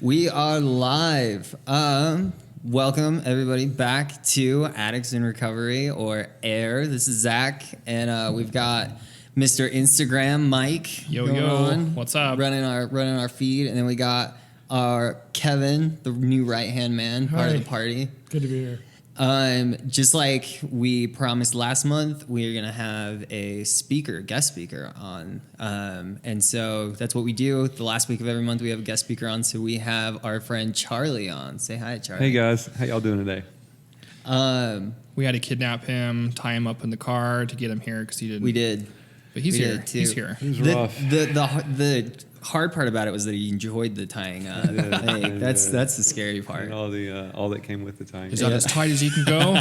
We are live. Welcome everybody back to Addicts in Recovery, or AIR. This is Zach, and we've got Mr. Instagram Mike. Yo, going yo. on, What's up? Running our feed, and then we got our Kevin, the new right hand man, part of the party. Good to be here. Just like we promised last month, we are gonna have a guest speaker on, and so that's what we do. The last week of every month, we have a guest speaker on. So we have our friend Charlie on. Say hi, Charlie. Hey guys, how y'all doing today? We had to kidnap him, tie him up in the car to get him here because he didn't. We did, but he's we here. did too. He's here. It was The, rough. the hard part about it was that he enjoyed the tying up. Like, that's the scary part. And all that came with the time. Is that as tight as he can go?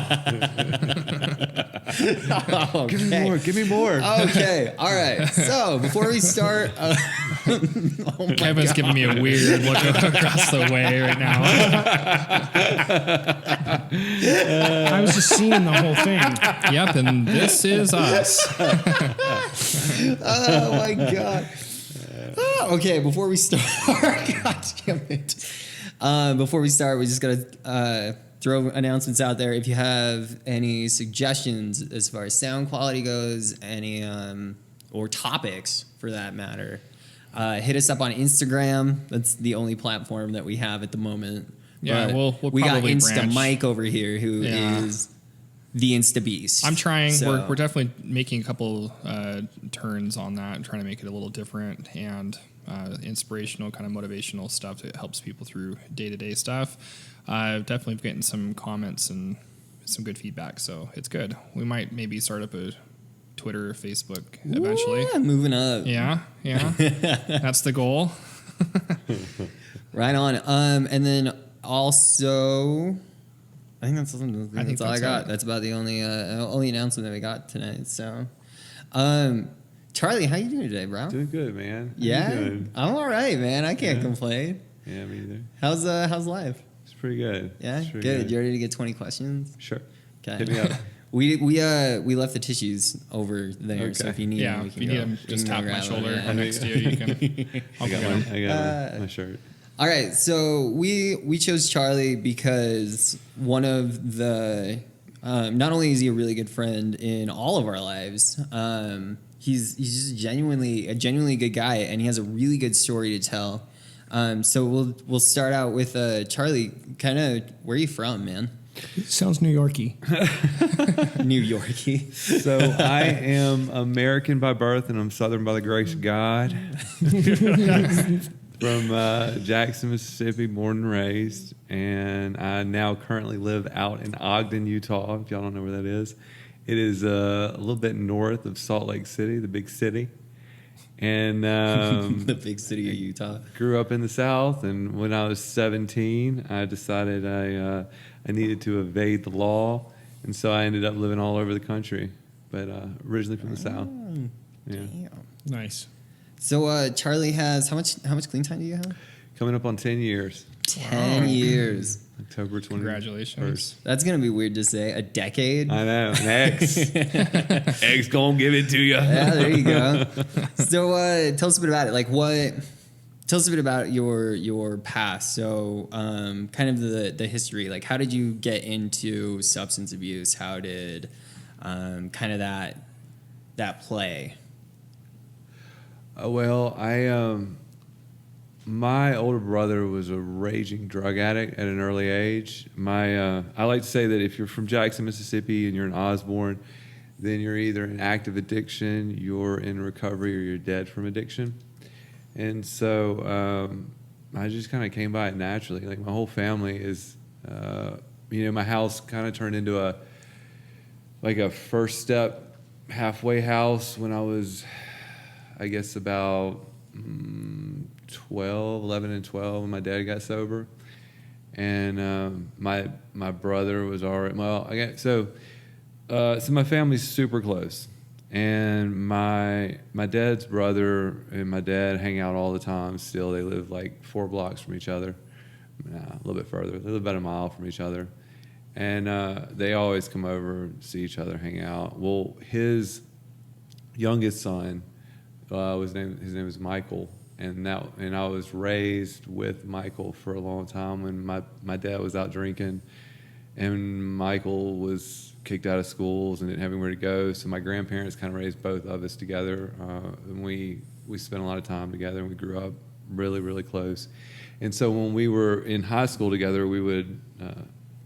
Okay. Give me more. Okay, all right. So before we start, Kevin's giving me a weird look across the way right now. I was just seeing the whole thing. Yep, and this is us. oh my god. Okay, before we start, god damn it. Before we start, we just gotta throw announcements out there. If you have any suggestions as far as sound quality goes, any or topics for that matter, hit us up on Instagram. That's the only platform that we have at the moment. Yeah, But we'll we got probably Insta branch. Mike over here, who is the Insta Beast. I'm trying. So- We're definitely making a couple turns on that and trying to make it a little different and inspirational, kind of motivational stuff that helps people through day-to-day stuff. Definitely getting some comments and some good feedback, so it's good. We might maybe start up a Twitter or Facebook eventually. Yeah, moving up. Yeah. That's the goal. Right on. And then also, I think that's all I got. it. That's about the only announcement that we got tonight. So, Charlie, how you doing today, bro? Doing good, man. How Yeah, you doing? I'm all right, man. I can't complain. Yeah, me either. How's life? It's pretty good. Yeah, It's pretty good. You ready to get 20 questions? Sure. Okay. Hit me up. We left the tissues over there, so Okay. if you need Yeah, them, we if can you go. need them, We just can go tap my grab shoulder. them. I'm next to you. You can. I got Uh, my shirt. All right, so we chose Charlie because one of the not only is he a really good friend in all of our lives, he's just a genuinely good guy, and he has a really good story to tell. So we'll start out with Charlie. Kind of, where are you from, man? Sounds New Yorkie. New Yorkie. So I am American by birth, and I'm Southern by the grace of God. From Jackson, Mississippi, born and raised, and I now currently live out in Ogden, Utah. If y'all don't know where that is, it is a little bit north of Salt Lake City, the big city. And The big city of Utah. grew up in the South. And when I was 17, I decided I needed to evade the law, and so I ended up living all over the country, but originally from the South. Yeah. Damn. Nice. So Charlie has how much clean time do you have? Coming up on 10 years, 10 years. October 20th. Congratulations. That's gonna be weird to say. A decade. I know. An X. X gonna give it to you. Yeah, there you go. So tell us a bit about it. Tell us a bit about your past. So kind of the history. Like, how did you get into substance abuse? How did kind of that play? Well, my older brother was a raging drug addict at an early age. I like to say that if you're from Jackson, Mississippi, and you're in Osborne, then you're either in active addiction, you're in recovery, or you're dead from addiction. And so I just kind of came by it naturally. Like, my whole family is, my house kind of turned into a first step halfway house when I was, I guess, about 11 and 12 when my dad got sober. And my brother was already, so my family's super close. And my dad's brother and my dad hang out all the time still. They live like 4 blocks from each other. A little bit further. They live about a mile from each other. And they always come over, see each other, hang out. Well, his youngest son, his name was Michael, and I was raised with Michael for a long time when my dad was out drinking, and Michael was kicked out of schools and didn't have anywhere to go. So my grandparents kind of raised both of us together, and we spent a lot of time together, and we grew up really, really close. And so when we were in high school together, we would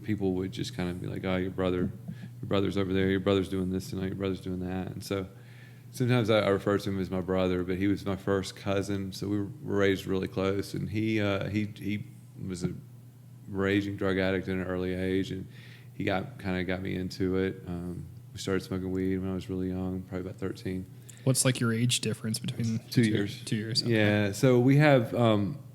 people would just kind of be like, "Oh, your brother's over there. Your brother's doing this tonight. Your brother's doing that." And so sometimes I refer to him as my brother, but he was my first cousin, so we were raised really close. And he was a raging drug addict at an early age, and he got me into it. We started smoking weed when I was really young, probably about 13. What's like your age difference between 2 years? 2 years. Okay. Yeah. So we have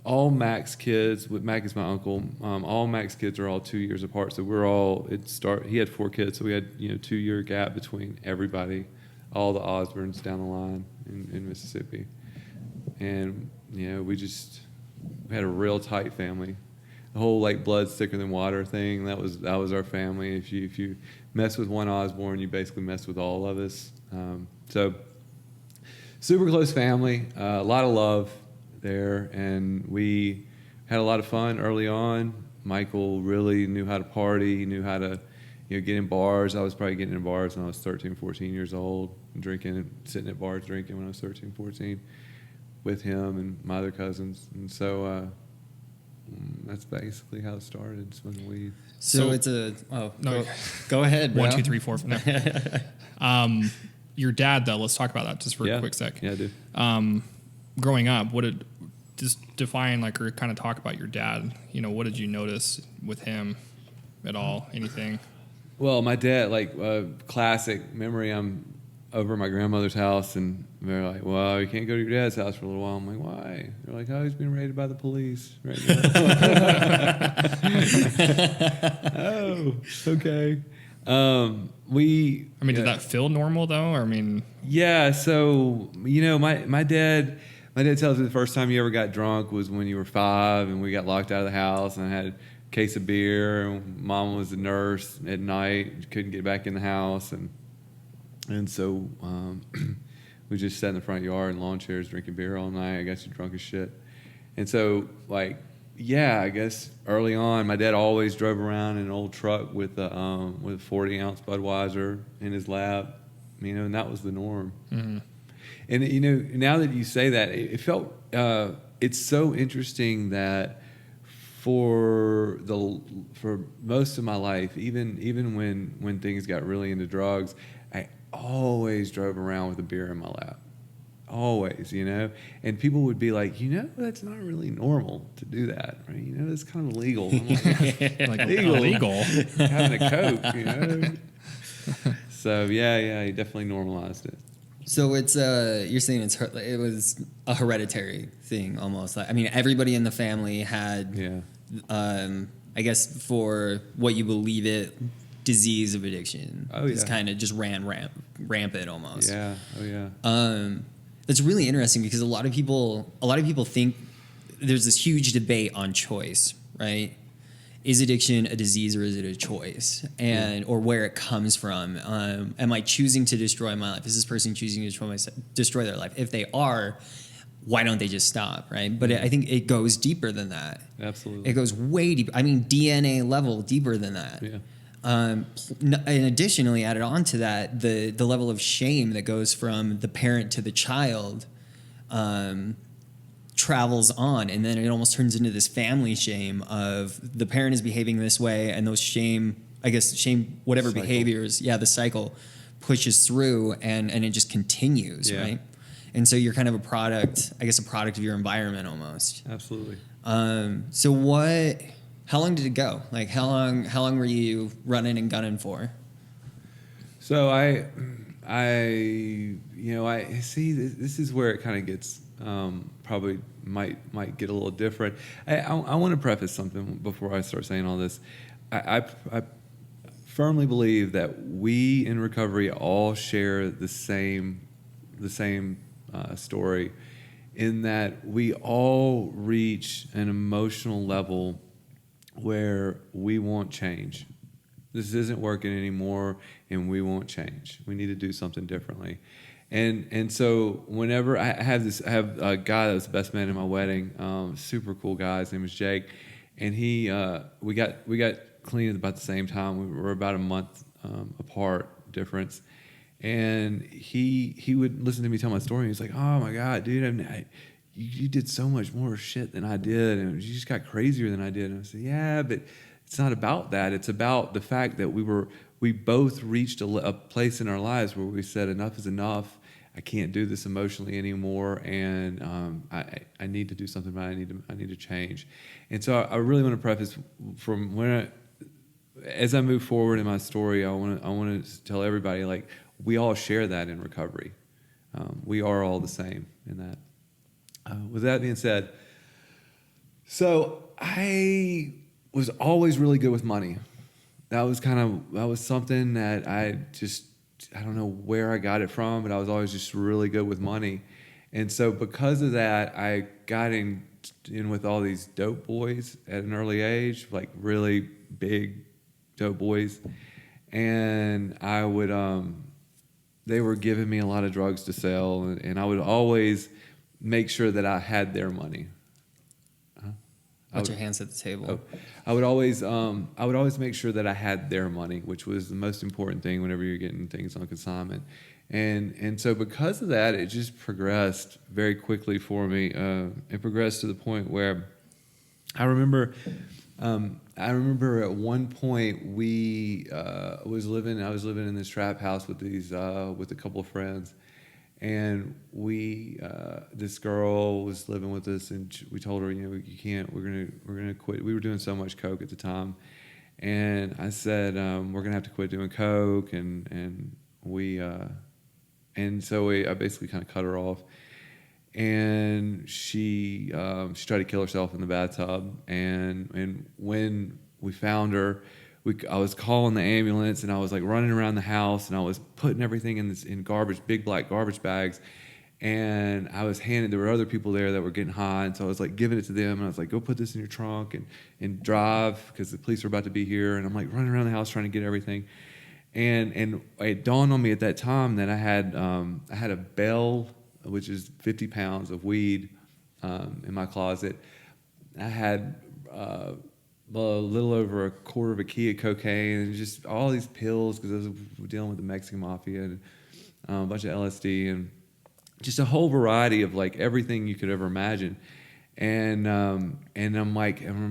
all Mac's kids. Mac is my uncle. All Mac's kids are all 2 years apart. So we're all He had 4 kids, so we had 2 year gap between everybody, all the Osborns down the line in Mississippi, and we had a real tight family. The whole like blood's thicker than water thing, that was our family. If you mess with one Osborne, you basically mess with all of us. So super close family, a lot of love there, and we had a lot of fun early on. Michael really knew how to party. He knew how to get in bars. I was probably getting in bars when I was 13, 14 years old, sitting at bars drinking when I was 13, 14 with him and my other cousins. And so that's basically how it started, smoking weed. So it's go ahead, bro. 1, 2, 3, 4. No. Your dad, though. Let's talk about that just for a quick sec. Yeah, I do. Growing up, just define or kind of talk about your dad. What did you notice with him at all? Anything? Well, my dad, classic memory. I'm over at my grandmother's house, and they're like, "Well, you can't go to your dad's house for a little while." I'm like, "Why?" They're like, "Oh, he's being raided by the police right now." Oh, okay. Did that feel normal though? Yeah. So my dad tells me the first time you ever got drunk was when you were 5, and we got locked out of the house, and I had a case of beer, and Mom was a nurse at night, couldn't get back in the house, and so we just sat in the front yard in lawn chairs drinking beer all night. I got you drunk as shit. And so I guess early on, my dad always drove around in an old truck with a 40-ounce Budweiser in his lap, and that was the norm. Mm-hmm. And now that you say that, it felt it's so interesting that for most of my life, even when things got really into drugs, I always drove around with a beer in my lap. Always, and people would be like, that's not really normal to do that, right? It's kind of illegal. I'm like, illegal. Having a Coke, So yeah, he definitely normalized it. So it's you're saying it was a hereditary thing almost. Everybody in the family had, I guess for what you believe it, disease of addiction. Oh yeah, just kind of just ran rampant almost. Yeah. Oh yeah. That's really interesting because a lot of people think there's this huge debate on choice, right? Is addiction a disease or is it a choice? Or where it comes from. Am I choosing to destroy my life? Is this person choosing to destroy their life? If they are, why don't they just stop, right? But I think it goes deeper than that. Absolutely. It goes way deeper. DNA level deeper than that. Yeah. And additionally, added on to that, the level of shame that goes from the parent to the child travels on, and then it almost turns into this family shame of the parent is behaving this way, and those shame, whatever cycle. Behaviors, the cycle pushes through, and it just continues, right? And so you're kind of a product of your environment almost. Absolutely. How long did it go? How long were you running and gunning for? So I see this is where it kind of gets probably might get a little different. I want to preface something before I start saying all this. I firmly believe that we in recovery all share the same story, in that we all reach an emotional level where we want change. This isn't working anymore, and we want change. We need to do something differently. And so whenever I have a guy that was the best man in my wedding, super cool guy. His name was Jake, and we got clean at about the same time. We were about a month apart difference, and he would listen to me tell my story. He's like, "Oh my God, dude, you did so much more shit than I did, and you just got crazier than I did." And I said, "Yeah, but it's not about that. It's about the fact that we both reached a place in our lives where we said enough is enough. I can't do this emotionally anymore, and I need to do something about it. I need to change." And so I really want to preface from as I move forward in my story, I want to tell everybody, like, we all share that in recovery. We are all the same in that. With that being said, so I was always really good with money. That was something that I don't know where I got it from, but I was always just really good with money. And so because of that, I got in with all these dope boys at an early age, like really big dope boys. And I would, they were giving me a lot of drugs to sell, and I would always make sure that I had their money. Put your hands at the table. I would always make sure that I had their money, which was the most important thing whenever you're getting things on consignment. And so because of that, it just progressed very quickly for me. It progressed to the point where I remember at one point I was living in this trap house with with a couple of friends. And this girl was living with us, and we told her, you can't. We're gonna quit. We were doing so much coke at the time, and I said, we're gonna have to quit doing coke, and so I basically kind of cut her off, and she tried to kill herself in the bathtub, and when we found her, I was calling the ambulance, and I was like running around the house, and I was putting everything in big black garbage bags, and I was there were other people there that were getting high, and so I was like giving it to them, and I was like, go put this in your trunk and drive, because the police are about to be here. And I'm like running around the house trying to get everything, and it dawned on me at that time that I had a bale, which is 50 pounds of weed, in my closet. I had a little over a quarter of a key of cocaine, and just all these pills, because I was dealing with the Mexican mafia, and a bunch of LSD, and just a whole variety of like everything you could ever imagine. And I'm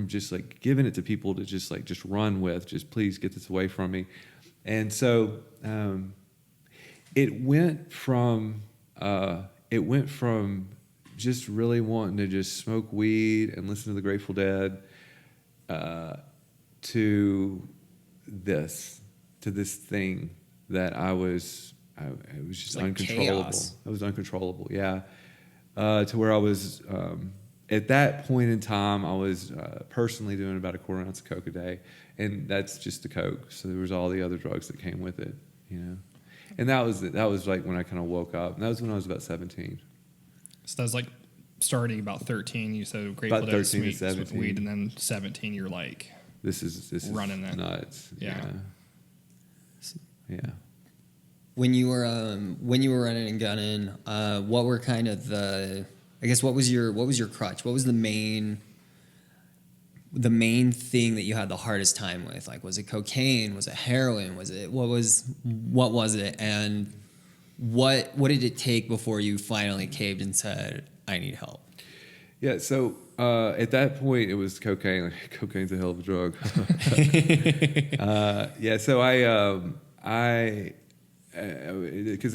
just like giving it to people to just run with. Just please get this away from me. And so it went from just really wanting to just smoke weed and listen to the Grateful Dead, to this thing that it was just like uncontrollable. chaos. It was uncontrollable, yeah. To where I was, at that point in time, I was personally doing about a quarter ounce of coke a day, and that's just the coke. So there was all the other drugs that came with it, And that was like when I kind of woke up. And that was when I was about 17. So that was like starting about 13. You said Grateful About Dead 13 to with 17. weed, and then 17, you're like, This is running that. nuts. Yeah. Yeah. When you were running and gunning, what were kind of what was your crutch? What was the main thing that you had the hardest time with? Like, was it cocaine? Was it heroin? What was it? And what did it take before you finally caved and said, I need help? Yeah, so at that point it was cocaine. Like, cocaine's a hell of a drug. So because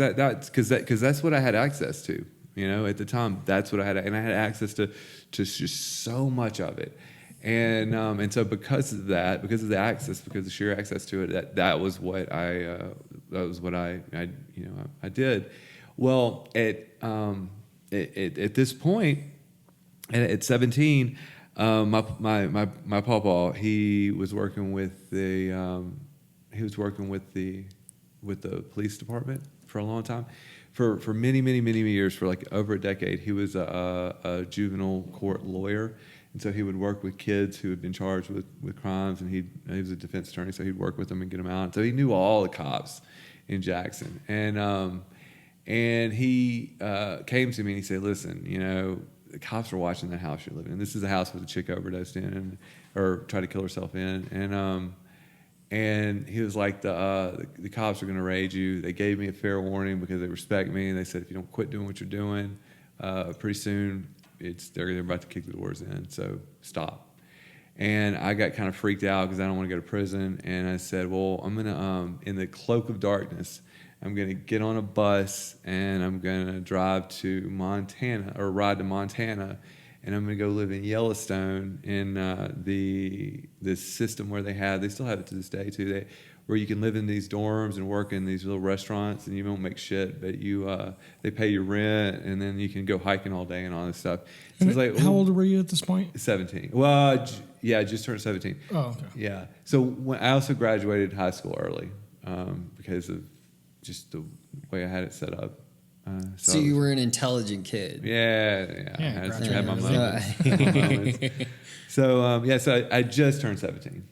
that's what I had access to. At the time, that's what I had, and I had access to just so much of it. And so because of the access, because of the sheer access to it, that was what I did. Well, at this point, at 17, my pawpaw, he was working with the police department for a long time. For many years, for like over a decade, he was a juvenile court lawyer. And so he would work with kids who had been charged with crimes, and he was a defense attorney, so he'd work with them and get them out. So he knew all the cops in Jackson. And he came to me and he said, "Listen, the cops are watching the house you're living in. This is a house with a chick overdosed in, or tried to kill herself in." And he was like, the cops are going to raid you. They gave me a fair warning because they respect me, and they said, if you don't quit doing what you're doing, pretty soon they're about to kick the doors in. So stop. And I got kind of freaked out because I don't want to go to prison. And I said, well, I'm going to, in the cloak of darkness, I'm going to get on a bus and I'm going to drive to Montana, or ride to Montana, and I'm going to go live in Yellowstone in this system where they still have it to this day too, where you can live in these dorms and work in these little restaurants, and you don't make shit, but they pay your rent, and then you can go hiking all day and all this stuff. So it's like, How old were you at this point? 17. Well, I just turned 17. Oh, okay. Yeah. So I also graduated high school early because of just the way I had it set up. So you were an intelligent kid. Yeah. I had my graduated. moments. So so I just turned 17.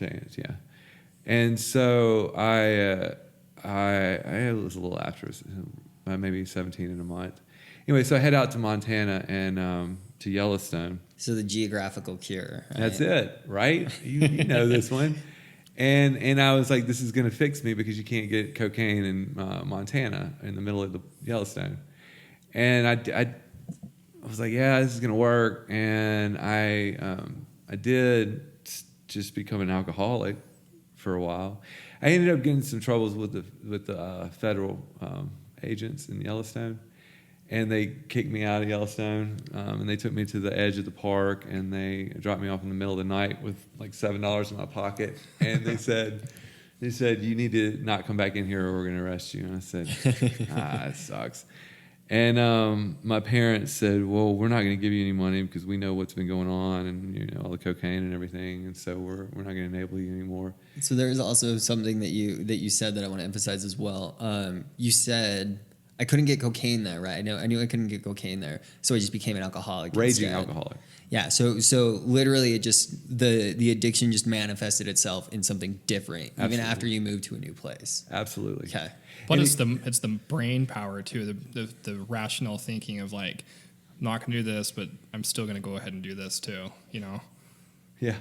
Yeah. And so I was a little after, maybe 17 in a month. Anyway, so I head out to Montana and to Yellowstone. So the geographical cure. Right? That's it, right? You know this one. And I was like, this is going to fix me because you can't get cocaine in Montana in the middle of the Yellowstone. And I was like, yeah, this is going to work. And I did just become an alcoholic for a while. I ended up getting some troubles with the federal agents in Yellowstone. And they kicked me out of Yellowstone, and they took me to the edge of the park, and they dropped me off in the middle of the night with like $7 in my pocket. And they said, you need to not come back in here or we're going to arrest you. And I said, it sucks. And my parents said, well, we're not going to give you any money because we know what's been going on and all the cocaine and everything, and so we're not going to enable you anymore. So there is also something that you said that I want to emphasize as well. You said, I couldn't get cocaine there, right? I knew I couldn't get cocaine there, so I just became an alcoholic. Raging instead. alcoholic. Yeah. So literally, it just the addiction just manifested itself in something different, Absolutely. even after you moved to a new place. Absolutely. Okay. But it's the brain power too, the rational thinking of like, I'm not gonna do this, but I'm still gonna go ahead and do this too. Yeah.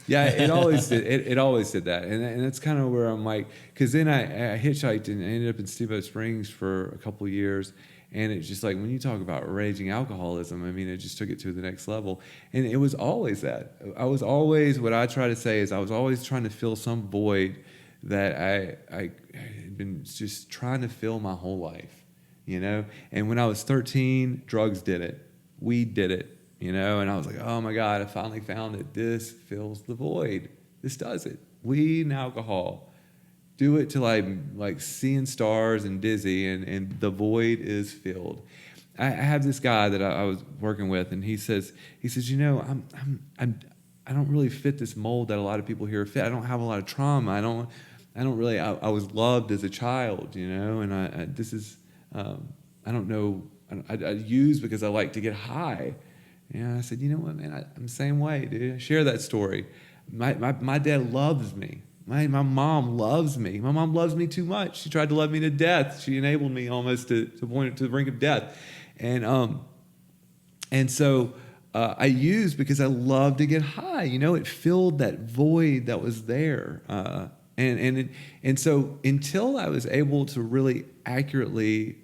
Yeah, it always did. It always did that, and that's kind of where I'm like, because then I hitchhiked and I ended up in Steamboat Springs for a couple of years, and it's just like when you talk about raging alcoholism, I mean, it just took it to the next level, and it was always that. I was always, what I try to say is, I was always trying to fill some void that I had been just trying to fill my whole life, And when I was 13, drugs did it, weed did it. And I was like, oh my God, I finally found it. This fills the void. This does it. Weed and alcohol do it till I'm like seeing stars and dizzy, and the void is filled. I have this guy that I was working with, and he says, I don't really fit this mold that a lot of people here fit. I don't have a lot of trauma. I don't really. I was loved as a child, and I don't know. I use because I like to get high. And I said, you know what, man, I'm the same way, dude. I share that story. My dad loves me. My mom loves me. My mom loves me too much. She tried to love me to death. She enabled me almost to the brink of death. And so I used because I love to get high. It filled that void that was there. And so until I was able to really accurately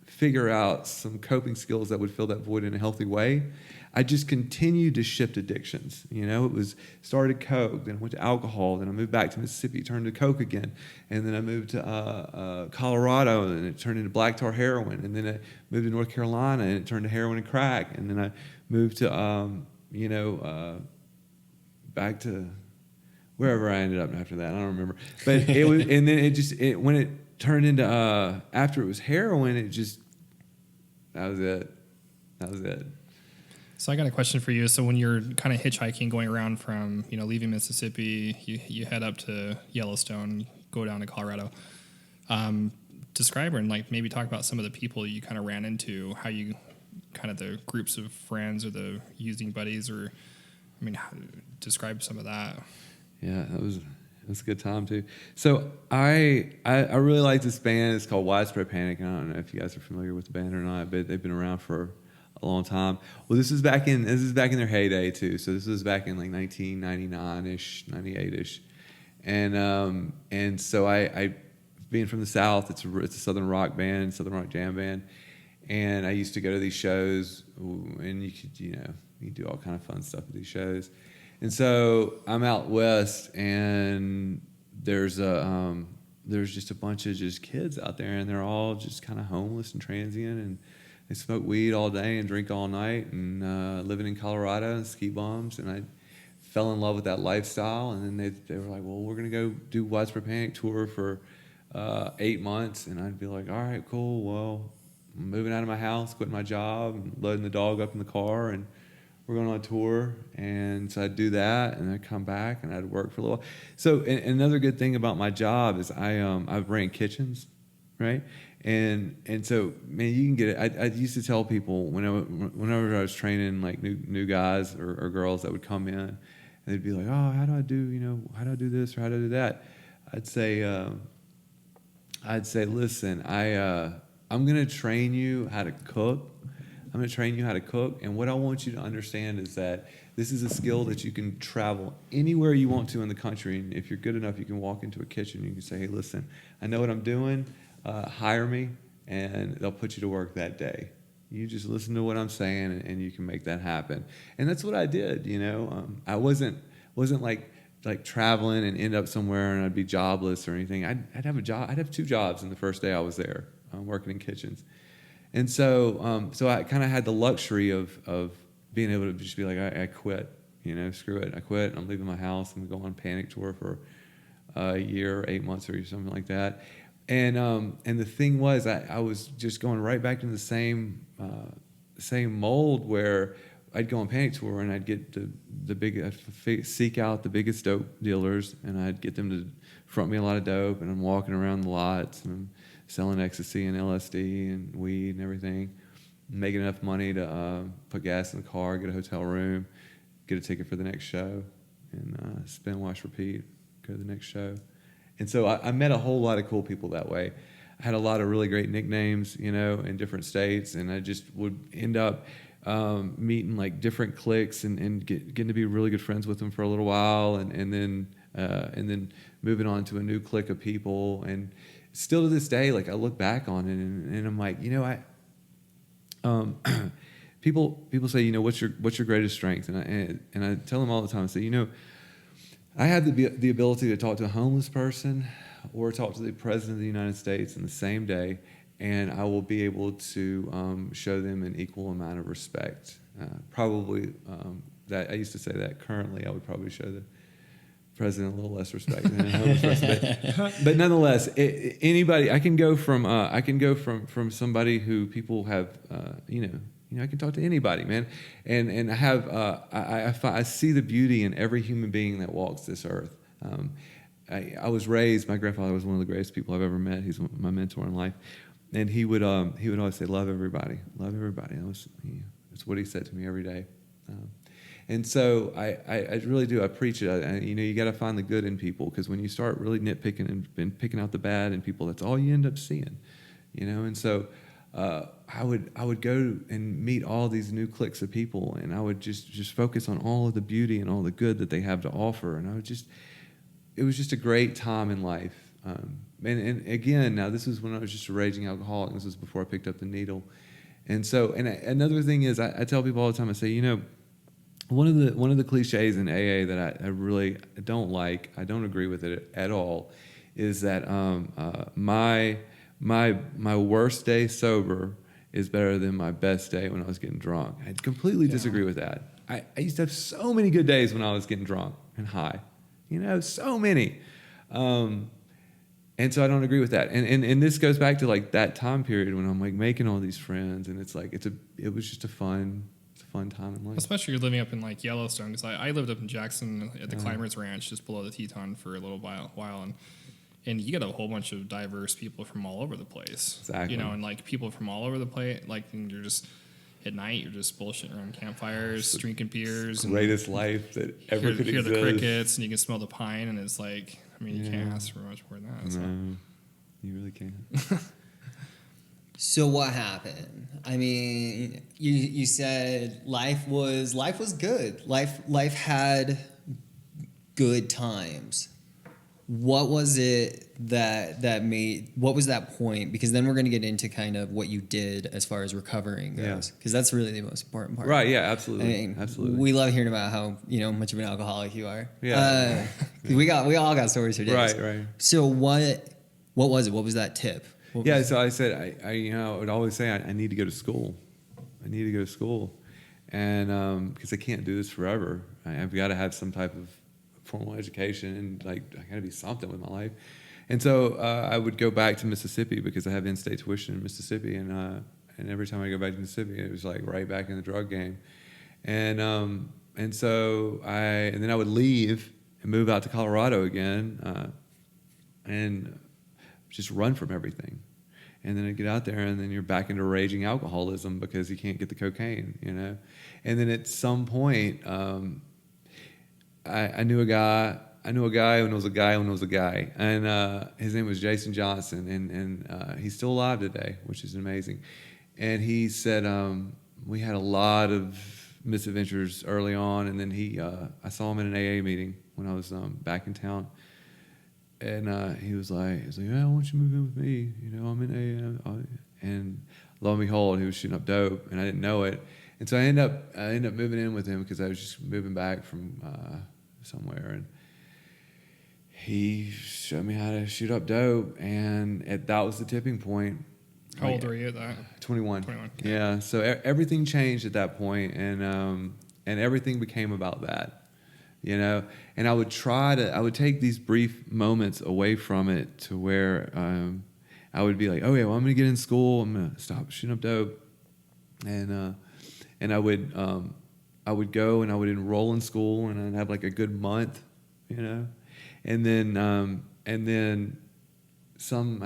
figure out some coping skills that would fill that void in a healthy way, I just continued to shift addictions. It was started Coke, then I went to alcohol, then I moved back to Mississippi, turned to Coke again, and then I moved to Colorado, and it turned into black tar heroin, and then I moved to North Carolina, and it turned to heroin and crack, and then I moved to back to wherever I ended up after that. I don't remember, but it was, and then when it turned into after it was heroin, that was it. So I got a question for you. So when you're kind of hitchhiking, going around from leaving Mississippi, you head up to Yellowstone, go down to Colorado. Describe and maybe talk about some of the people you kind of ran into, how you kind of the groups of friends or the using buddies, or describe some of that. Yeah, it That's a good time too. So I really like this band. It's called Widespread Panic. I don't know if you guys are familiar with the band or not, but they've been around for a long time. Well, this is back in their heyday too. So this was back in like 1999-ish, 98-ish. And so I being from the South, it's a Southern rock band, Southern rock jam band. And I used to go to these shows, and you do all kind of fun stuff at these shows. And so I'm out west, and there's just a bunch of just kids out there, and they're all just kind of homeless and transient, and they smoke weed all day and drink all night, and living in Colorado and ski bums. And I fell in love with that lifestyle, and then they were like, well, we're gonna go do Widespread Panic tour for 8 months, and I'd be like, all right, cool, well, I'm moving out of my house, quitting my job, and loading the dog up in the car, and we're going on a tour. And so I'd do that, and I'd come back, and I'd work for a little while. So another good thing about my job is I ran kitchens, right? And so, man, you can get it. I used to tell people whenever I was training like new guys or girls that would come in, and they'd be like, oh, how do I do this or how do I do that? I'd say, listen, I'm going to train you how to cook. I'm going to train you how to cook. And what I want you to understand is that this is a skill that you can travel anywhere you want to in the country. And if you're good enough, you can walk into a kitchen and you can say, hey, listen, I know what I'm doing. Hire me, and they'll put you to work that day. You just listen to what I'm saying, and you can make that happen. And that's what I did, I wasn't like traveling and end up somewhere and I'd be jobless or anything. I'd have a job. I'd have 2 jobs in the first day I was there, working in kitchens. And so I kind of had the luxury of being able to just be like, I quit, screw it. I quit. I'm leaving my house. I'm going on panic tour for a year, 8 months or something like that. And the thing was, I was just going right back into the same mold where I'd go on panic tour and I'd get I'd seek out the biggest dope dealers, and I'd get them to front me a lot of dope, and I'm walking around the lots and I'm selling ecstasy and LSD and weed and everything, making enough money to put gas in the car, get a hotel room, get a ticket for the next show, and spin, wash, repeat, go to the next show. And so I met a whole lot of cool people that way. I had a lot of really great nicknames, in different states, and I just would end up meeting like different cliques and getting to be really good friends with them for a little while, and then moving on to a new clique of people. And still to this day, like I look back on it and I'm like, people say, what's your greatest strength? And I tell them all the time, I say, I have the ability to talk to a homeless person or talk to the President of the United States in the same day, and I will be able to show them an equal amount of respect. Probably that I used to say that currently I would probably show the President a little less respect than a homeless person. But nonetheless, anybody I can go from somebody who people have I can talk to anybody, man, and I have I see the beauty in every human being that walks this earth. I was raised. My grandfather was one of the greatest people I've ever met. He's my mentor in life, and he would always say, "Love everybody, love everybody." That's what he said to me every day. And so I really do. I preach it. You got to find the good in people, because when you start really nitpicking and picking out the bad in people, that's all you end up seeing. And so. I would go and meet all these new cliques of people, and I would just focus on all of the beauty and all the good that they have to offer, and it was just a great time in life. And again, now this is when I was just a raging alcoholic. This was before I picked up the needle, and so another thing is I tell people all the time. I say, one of the cliches in AA that I really don't like, I don't agree with it at all, is that my worst day sober is better than my best day when I was getting drunk. I completely disagree with that. I used to have so many good days when I was getting drunk and high, so many. And so I don't agree with that. And this goes back to like that time period when I'm like making all these friends, and it's like it was just a fun time in life. Especially you're living up in like Yellowstone, because I lived up in Jackson at the Climbers Ranch just below the Teton for a little while, and you get a whole bunch of diverse people from all over the place. Exactly. And like people from all over the place, like, and you're just at night, you're just bullshitting around campfires, drinking beers. Greatest life that ever could hear exist. the crickets, and you can smell the pine, and it's like, I mean, you can't ask for much more than that. So. No, you really can't. So what happened? I mean, you said life was good. Life had good times. What was it that made, what was that point? Because then we're going to get into kind of what you did as far as recovering goes, because that's really the most important part. Right? Yeah, absolutely. I mean, absolutely. we love hearing about how much of an alcoholic you are. Yeah. 'Cause we all got stories for days. Right. So what was it? What was that tip? What Yeah, was- so I said, I would always say I need to go to school. I need to go to school, and because I can't do this forever. I've got to have some type of formal education, and like I got to be something with my life. And so I would go back to Mississippi because I have in-state tuition in Mississippi, and every time I go back to Mississippi, it was like right back in the drug game, and so then I would leave and move out to Colorado again, and just run from everything. And then I get out there, and then you're back into raging alcoholism because you can't get the cocaine, And then at some point, I knew a guy who knows a guy who knows a guy, and his name was Jason Johnson, and he's still alive today, which is amazing. And he said we had a lot of misadventures early on, and then I saw him in an AA meeting when I was back in town. And he was like, yeah, why don't you move in with me? I'm in AA. And lo and behold, he was shooting up dope, and I didn't know it. And so I ended up moving in with him because I was just moving back from somewhere. And he showed me how to shoot up dope, and that was the tipping point. How old were you at that? 21. 21. Yeah. So everything changed at that point, and everything became about that. And I would take these brief moments away from it to where I would be like, oh yeah, well I'm gonna get in school, I'm gonna stop shooting up dope, and I would go and I would enroll in school, and I'd have like a good month, and then I'd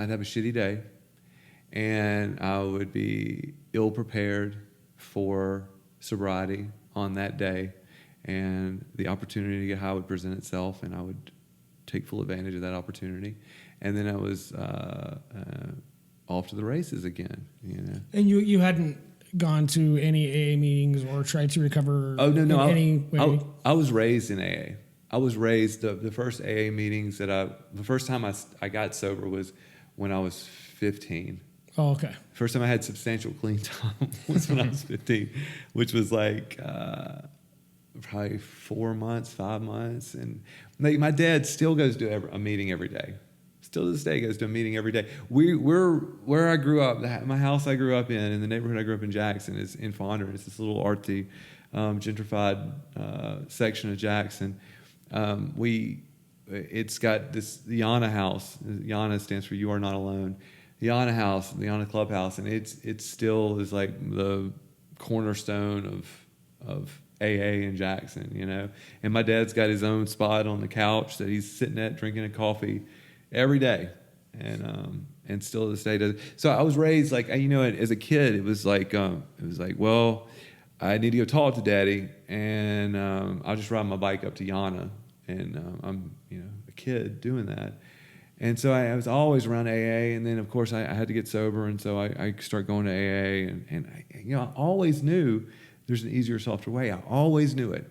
have a shitty day, and I would be ill prepared for sobriety on that day. And the opportunity to get high would present itself, and I would take full advantage of that opportunity. And then I was off to the races again. And you hadn't gone to any AA meetings or tried to recover? Oh no, in any way? I was raised in AA. I was raised the first AA meetings the first time I got sober was when I was 15. Oh, okay. First time I had substantial clean time was when I was 15, which was like. Probably 4 months, 5 months, and like my dad still goes to a meeting every day. Still to this day goes to a meeting every day. We're where I grew up. My house I grew up in the neighborhood I grew up in, Jackson, is in Fondren. It's this little artsy, gentrified section of Jackson. It's got this the Yana House. Yana stands for You Are Not Alone. The Yana House, the Yana Clubhouse, and it still is like the cornerstone of AA in Jackson, And my dad's got his own spot on the couch that he's sitting at drinking a coffee every day, and still to this day does. So I was raised like, as a kid, it was like, well, I need to go talk to Daddy, and I'll just ride my bike up to Yana, and I'm a kid doing that. And so I was always around AA, and then of course I had to get sober, and so I started going to AA, and I always knew there's an easier, softer way. I always knew it.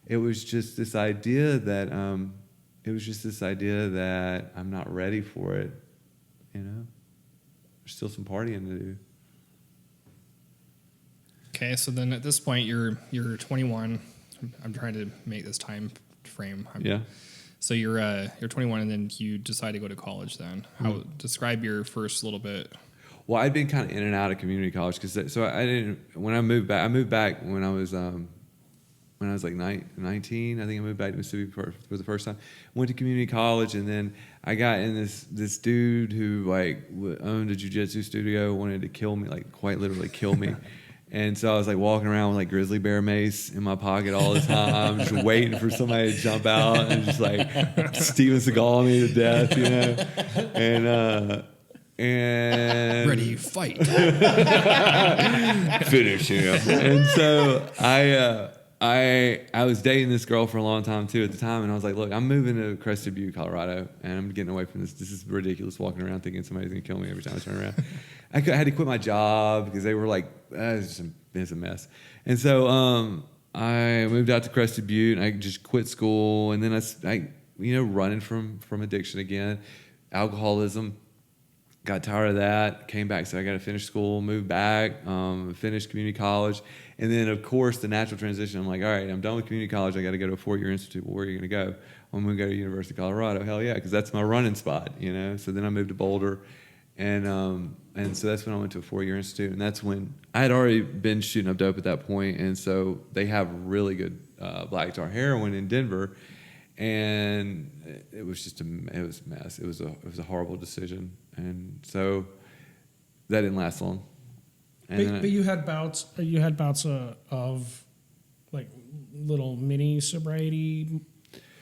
It was just this idea that I'm not ready for it. There's still some partying to do. Okay, so then at this point you're 21. I'm trying to make this time frame. Yeah. So you're 21, and then you decide to go to college. Then describe your first little bit. Well, I'd been kind of in and out of community college when I moved back when I was like 19. I think I moved back to Mississippi for the first time. Went to community college, and then I got in this dude who like owned a jiu-jitsu studio, wanted to kill me, like quite literally kill me. And so I was like walking around with like grizzly bear mace in my pocket all the time, just waiting for somebody to jump out and just like Steven Seagal me to death, and ready, fight. finish him. And so I was dating this girl for a long time too at the time, and I was like, look, I'm moving to Crested Butte, Colorado, and I'm getting away from this. This is ridiculous walking around thinking somebody's gonna kill me every time I turn around. I had to quit my job because they were like, it's a mess. And so I moved out to Crested Butte, and I just quit school, and then I running from addiction again, alcoholism. Got tired of that, came back, so I got to finish school, moved back, finished community college. And then, of course, the natural transition, I'm like, all right, I'm done with community college. I got to go to a 4-year institute. Well, where are you going to go? Well, I'm going to go to University of Colorado. Hell yeah, because that's my running spot, So then I moved to Boulder. And so that's when I went to a 4-year institute. And that's when I had already been shooting up dope at that point. And so they have really good black tar heroin in Denver. And it was just it was a mess. It was a horrible decision. And so that didn't last long. But you had bouts. You had bouts of like little mini sobriety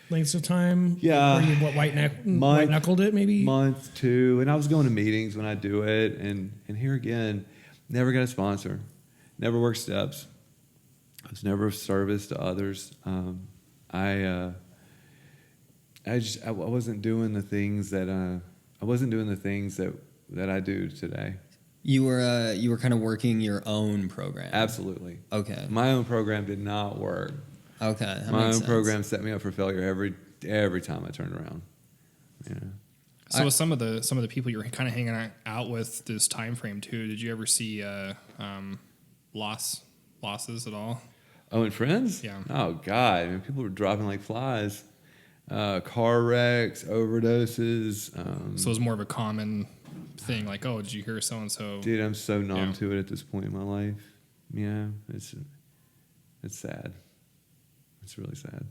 lengths of time. Yeah, where you white knuckled it maybe. Month, 2, and I was going to meetings when I do it, and here again, never got a sponsor, never worked steps. I was never of service to others. I wasn't doing the things that that I do today. You were kind of working your own program. Absolutely. Okay. My own program did not work. Okay. That My makes own sense. program set me up for failure every time I turned around. So with some of the people you were kind of hanging out with this time frame too, did you ever see losses at all? Oh, and friends? Yeah. Oh God, I mean, people were dropping like flies. Car wrecks, overdoses. So it was more of a common thing, like, oh, did you hear so and so? Dude, I'm so numb Yeah. to it at this point in my life. Yeah, it's sad. It's really sad.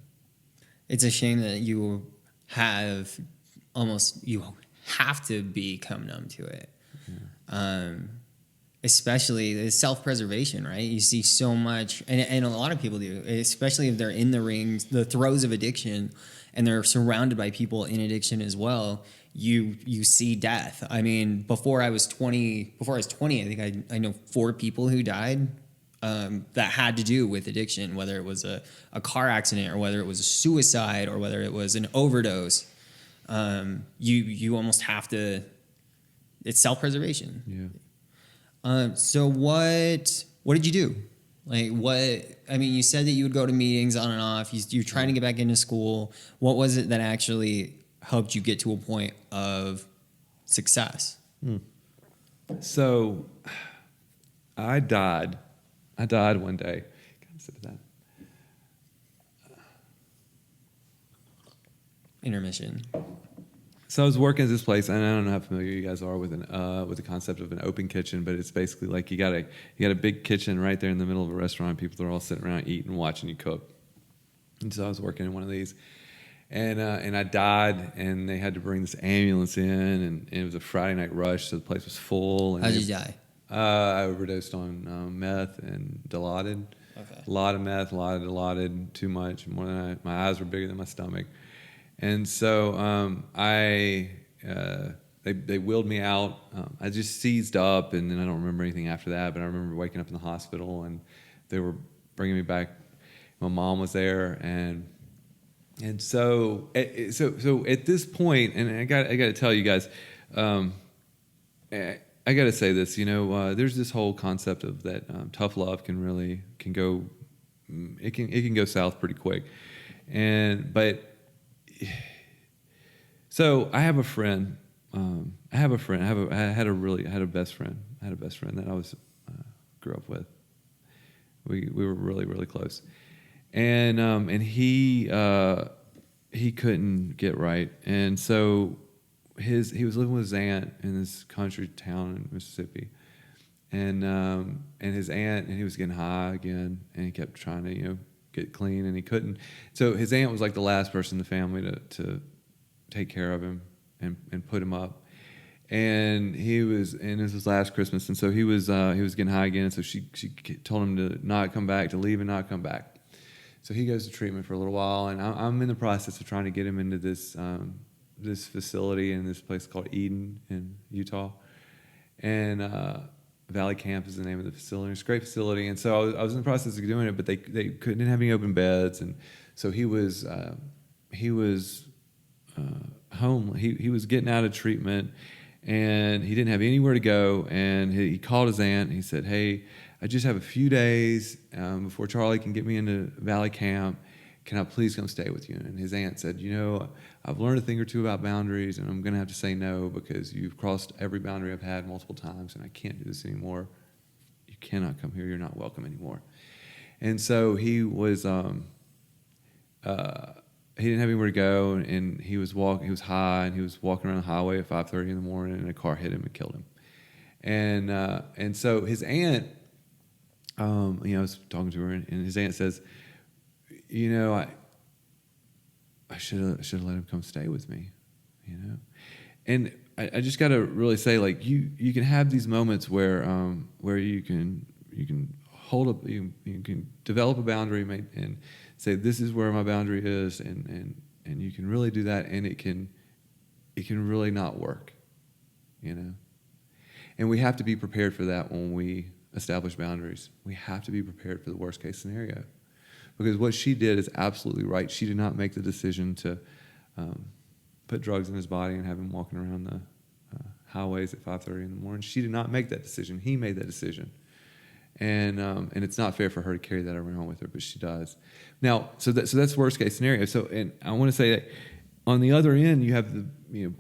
It's a shame that you have to become numb to it. Yeah. Especially the self-preservation, right? You see so much, and a lot of people do, especially if they're in the throes of addiction, and they're surrounded by people in addiction as well. You see death. I mean, before I was 20, I think I know 4 people who died that had to do with addiction, whether it was a car accident or whether it was a suicide or whether it was an overdose. You almost have to. It's self-preservation. Yeah. So what did you do? Like you said that you would go to meetings on and off. You're trying to get back into school. What was it that actually helped you get to a point of success? So I died one day. Can I sip of that? Intermission. So I was working at this place, and I don't know how familiar you guys are with the concept of an open kitchen, but it's basically like you got a big kitchen right there in the middle of a restaurant. People are all sitting around eating, watching you cook. And so I was working in one of these, and I died, and they had to bring this ambulance in, and it was a Friday night rush, so the place was full. And How did you die? I overdosed on meth and Dilaudid. Okay. A lot of meth, a lot of Dilaudid, too much, more than my eyes were bigger than my stomach. And so they wheeled me out. I just seized up, and then I don't remember anything after that. But I remember waking up in the hospital, and they were bringing me back. My mom was there, and so at this point, and I got to tell you guys, I got to say this. There's this whole concept of that tough love can go, it can go south pretty quick, So I have a friend. I had a best friend. I had a best friend that I grew up with. We were really, really close, and he couldn't get right, and so he was living with his aunt in this country town in Mississippi, and his aunt, and he was getting high again, and he kept trying to get clean, and he couldn't. So his aunt was like the last person in the family to take care of him and put him up. And this was his last Christmas, and so he was getting high again. So she told him to not come back, to leave and not come back. So he goes to treatment for a little while, and I'm in the process of trying to get him into this facility in this place called Eden in Utah. And Valley Camp is the name of the facility. It's a great facility, and so I was in the process of doing it, but they couldn't have any open beds, and so he was home. He was getting out of treatment, and he didn't have anywhere to go. And he called his aunt. And he said, "Hey, I just have a few days before Charlie can get me into Valley Camp. Can I please come stay with you?" And his aunt said, "I've learned a thing or two about boundaries, and I'm going to have to say no because you've crossed every boundary I've had multiple times, and I can't do this anymore. You cannot come here. You're not welcome anymore." And so he was, he didn't have anywhere to go, and he was high, and he was walking around the highway at 5:30 in the morning, and a car hit him and killed him. And so his aunt, I was talking to her, and his aunt says, I should have let him come stay with me, And I just got to really say, like, you can have these moments where you can hold up, you can develop a boundary and say, this is where my boundary is, and you can really do that, and it can really not work, And we have to be prepared for that when we establish boundaries. We have to be prepared for the worst case scenario. Because what she did is absolutely right. She did not make the decision to put drugs in his body and have him walking around the highways at 5:30 in the morning. She did not make that decision. He made that decision. And it's not fair for her to carry that around with her, but she does. Now, so that's worst case scenario. So, and I want to say that on the other end, you have the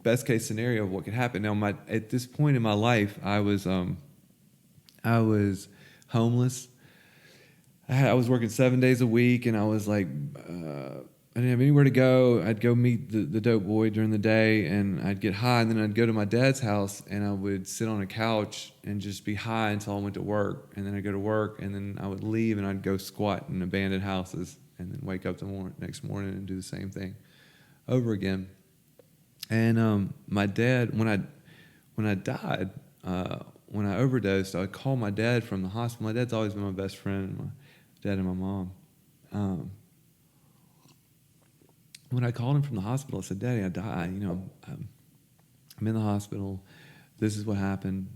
best case scenario of what could happen. Now, at this point in my life, I was homeless. I was working 7 days a week, and I was like, I didn't have anywhere to go. I'd go meet the dope boy during the day, and I'd get high, and then I'd go to my dad's house, and I would sit on a couch and just be high until I went to work. And then I'd go to work, and then I would leave, and I'd go squat in abandoned houses, and then wake up the next morning and do the same thing over again. And my dad, when I died, when I overdosed, I called my dad from the hospital. My dad's always been my best friend, my dad and my mom. When I called him from the hospital, I said, "Daddy, I died. I'm in the hospital. This is what happened."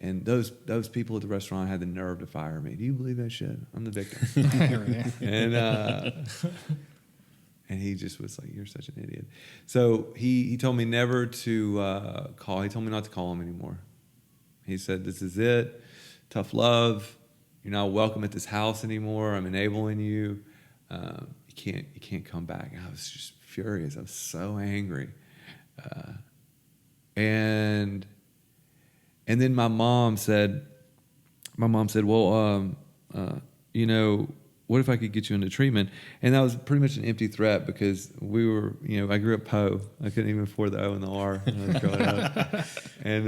And those people at the restaurant had the nerve to fire me. Do you believe that shit? I'm the victim. And he just was like, "You're such an idiot." So he told me never to call. He told me not to call him anymore. He said, "This is it. Tough love. You're not welcome at this house anymore. I'm enabling you. You can't come back." And I was just furious. I was so angry. And then my mom said, "Well, what if I could get you into treatment?" And that was pretty much an empty threat because we were, I grew up poor. I couldn't even afford the O and the R when I was growing up. And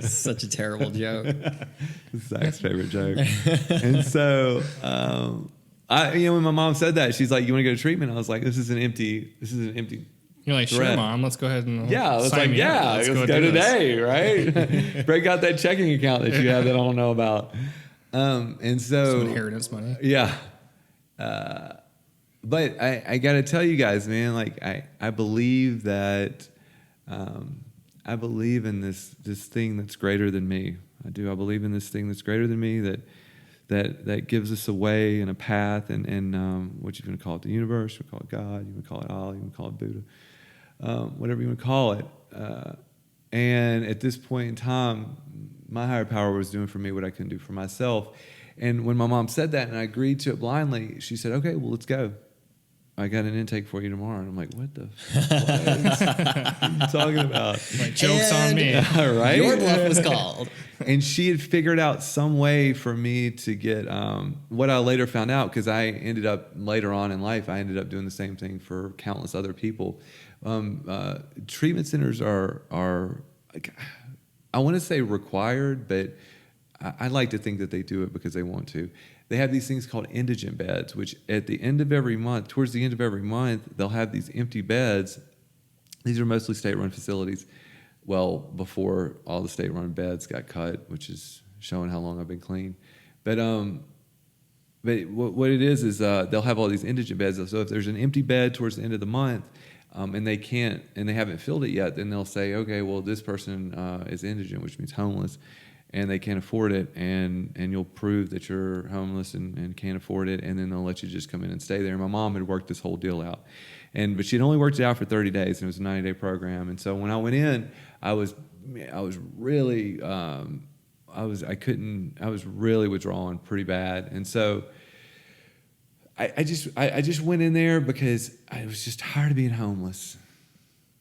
such a terrible joke. Zach's favorite joke. And so, when my mom said that, she's like, "You want to go to treatment?" I was like, This is an empty You're like, threat. "Sure, Mom, let's go ahead and let's sign me up. let's go do this." today, right? Break out that checking account that you have that I don't know about. And so Some inheritance money. Yeah. But I got to tell you guys, man, like I believe that I believe in this thing that's greater than me. I do. I believe in this thing that's greater than me that gives us a way and a path and what you want to call it, the universe, you call it God, you want to call it Allah, you want to call it Buddha, whatever you want to call it. And at this point in time, my higher power was doing for me what I couldn't do for myself. And when my mom said that and I agreed to it blindly, she said, "Okay, well, let's go. I got an intake for you tomorrow." And I'm like, "What the fuck are you talking about?" Like, joke's on me. Right? Your bluff was called. And she had figured out some way for me to get what I later found out, because I ended up later on in life, I ended up doing the same thing for countless other people. Treatment centers are I want to say required, but I like to think that they do it because they want to. They have these things called indigent beds, which at the end of every month, towards the end of every month, they'll have these empty beds. These are mostly state-run facilities. Well, before all the state-run beds got cut, which is showing how long I've been clean. But what it is they'll have all these indigent beds. So if there's an empty bed towards the end of the month, and they haven't filled it yet, then they'll say, "Okay, well, this person is indigent," which means homeless. and they can't afford it, and you'll prove that you're homeless and can't afford it, and then they'll let you just come in and stay there. And my mom had worked this whole deal out, but she'd only worked it out for 30 days, and it was a 90-day program. And so when I went in, I was really I was really withdrawing pretty bad, and so I just went in there because I was just tired of being homeless.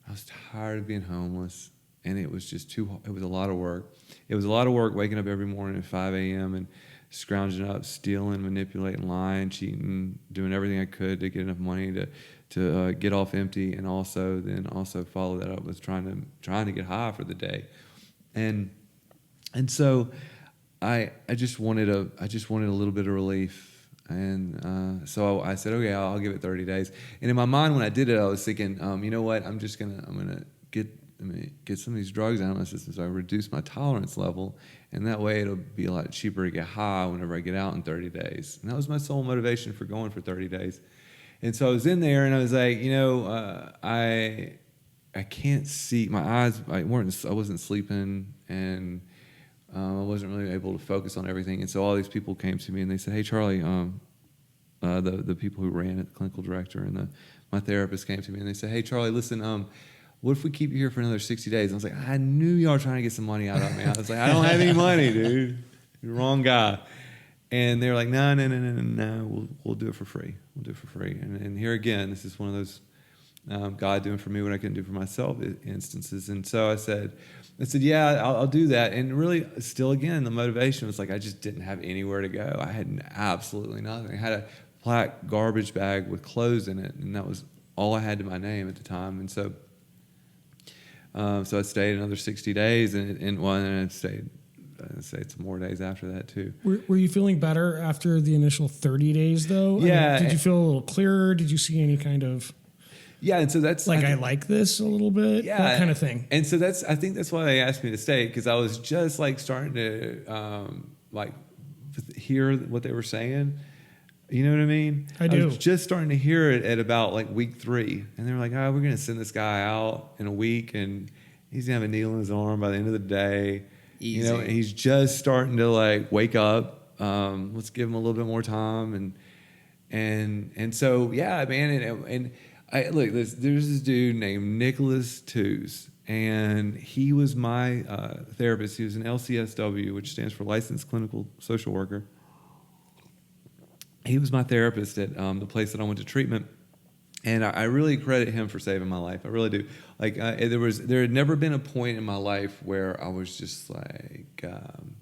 I was tired of being homeless, and it was just it was a lot of work. It was a lot of work waking up every morning at 5 a.m. and scrounging up, stealing, manipulating, lying, cheating, doing everything I could to get enough money to get off empty, and also follow that up with trying to get high for the day. And so I just wanted a little bit of relief. And so I said, okay, I'll give it 30 days. And in my mind, when I did it, I was thinking, you know what? I'm gonna get some of these drugs out of my system, so I reduce my tolerance level, and that way it'll be a lot cheaper to get high whenever I get out in 30 days. And that was my sole motivation for going for 30 days. And so I was in there, and I was like, I can't see, my eyes. I wasn't sleeping, and I wasn't really able to focus on everything. And so all these people came to me, and they said, "Hey, Charlie," the people who ran it, the clinical director and my therapist came to me, and they said, "Hey, Charlie, listen, what if we keep you here for another 60 days?" And I was like, I knew y'all were trying to get some money out of me. I was like, I don't have any money, dude. You're the wrong guy. And they were like, no, we'll do it for free. We'll do it for free. And here again, this is one of those God doing for me what I couldn't do for myself instances. And so I said, yeah, I'll do that. And really, still again, the motivation was like I just didn't have anywhere to go. I had absolutely nothing. I had a black garbage bag with clothes in it, and that was all I had to my name at the time. And so I stayed another 60 days, and I stayed some more days after that too. Were you feeling better after the initial 30 days though? Yeah. Did you feel a little clearer? Did you see any kind of and so that's I like this a little bit, that kind of thing? And so I think that's why they asked me to stay, because I was just like starting to hear what they were saying. You know what I mean? I do. I was just starting to hear it at about like week 3, and they were like, "Oh, we're going to send this guy out in a week, and he's going to have a needle in his arm by the end of the day." Easy. And he's just starting to like wake up. Let's give him a little bit more time, and so yeah, man. And I look, there's this dude named Nicholas Tews, and he was my therapist. He was an LCSW, which stands for Licensed Clinical Social Worker. He was my therapist at the place that I went to treatment, and I really credit him for saving my life. I really do. Like there had never been a point in my life where I was just like, I'm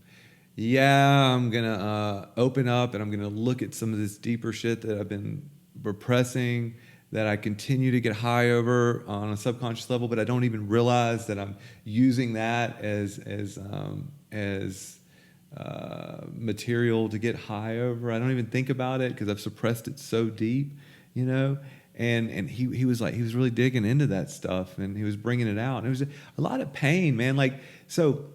gonna open up and I'm gonna look at some of this deeper shit that I've been repressing, that I continue to get high over on a subconscious level, but I don't even realize that I'm using that as material to get high over. I don't even think about it because I've suppressed it so deep, And he was really digging into that stuff, and he was bringing it out. And it was a lot of pain, man. Like, so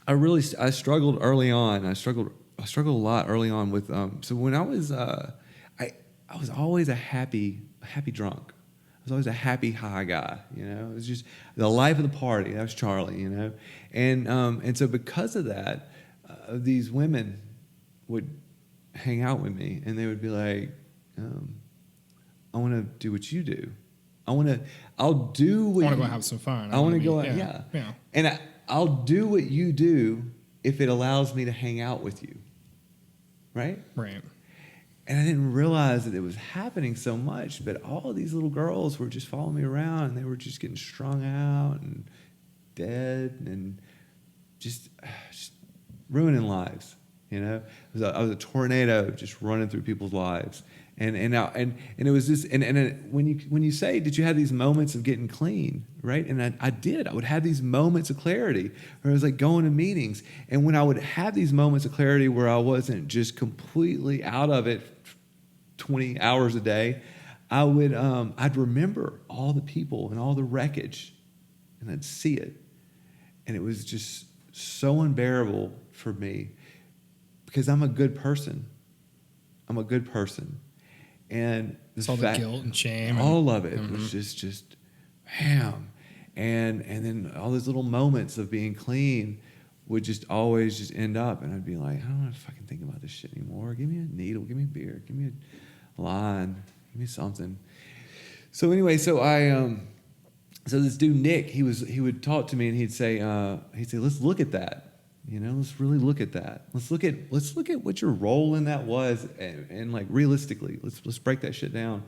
I struggled early on. I struggled a lot early on with. So when I was I was always a happy drunk. I was always a happy high guy. It was just the life of the party. That was Charlie. And so because of that, these women would hang out with me, and they would be like, I want to do what you do. I'll do what I want to go have some fun. I want to go out, yeah. And I'll do what you do if it allows me to hang out with you. Right? Right. And I didn't realize that it was happening so much, but all these little girls were just following me around, and they were just getting strung out and dead and just ruining lives. I was a tornado just running through people's lives. And it was this, and when you say, did you have these moments of getting clean, right? And I did. I would have these moments of clarity where I was like going to meetings, and when I would have these moments of clarity where I wasn't just completely out of it 20 hours a day, I'd remember all the people and all the wreckage, and I'd see it, and it was just so unbearable for me because I'm a good person. And it's all the guilt and shame. All of it was just bam. And then all those little moments of being clean would just always just end up, and I'd be like, I don't want to fucking think about this shit anymore. Give me a needle, give me a beer, give me a line, give me something. So anyway, so this dude Nick, he would talk to me, and he'd say, let's look at that. Let's really look at that. Let's look at what your role in that was, and like realistically, let's break that shit down.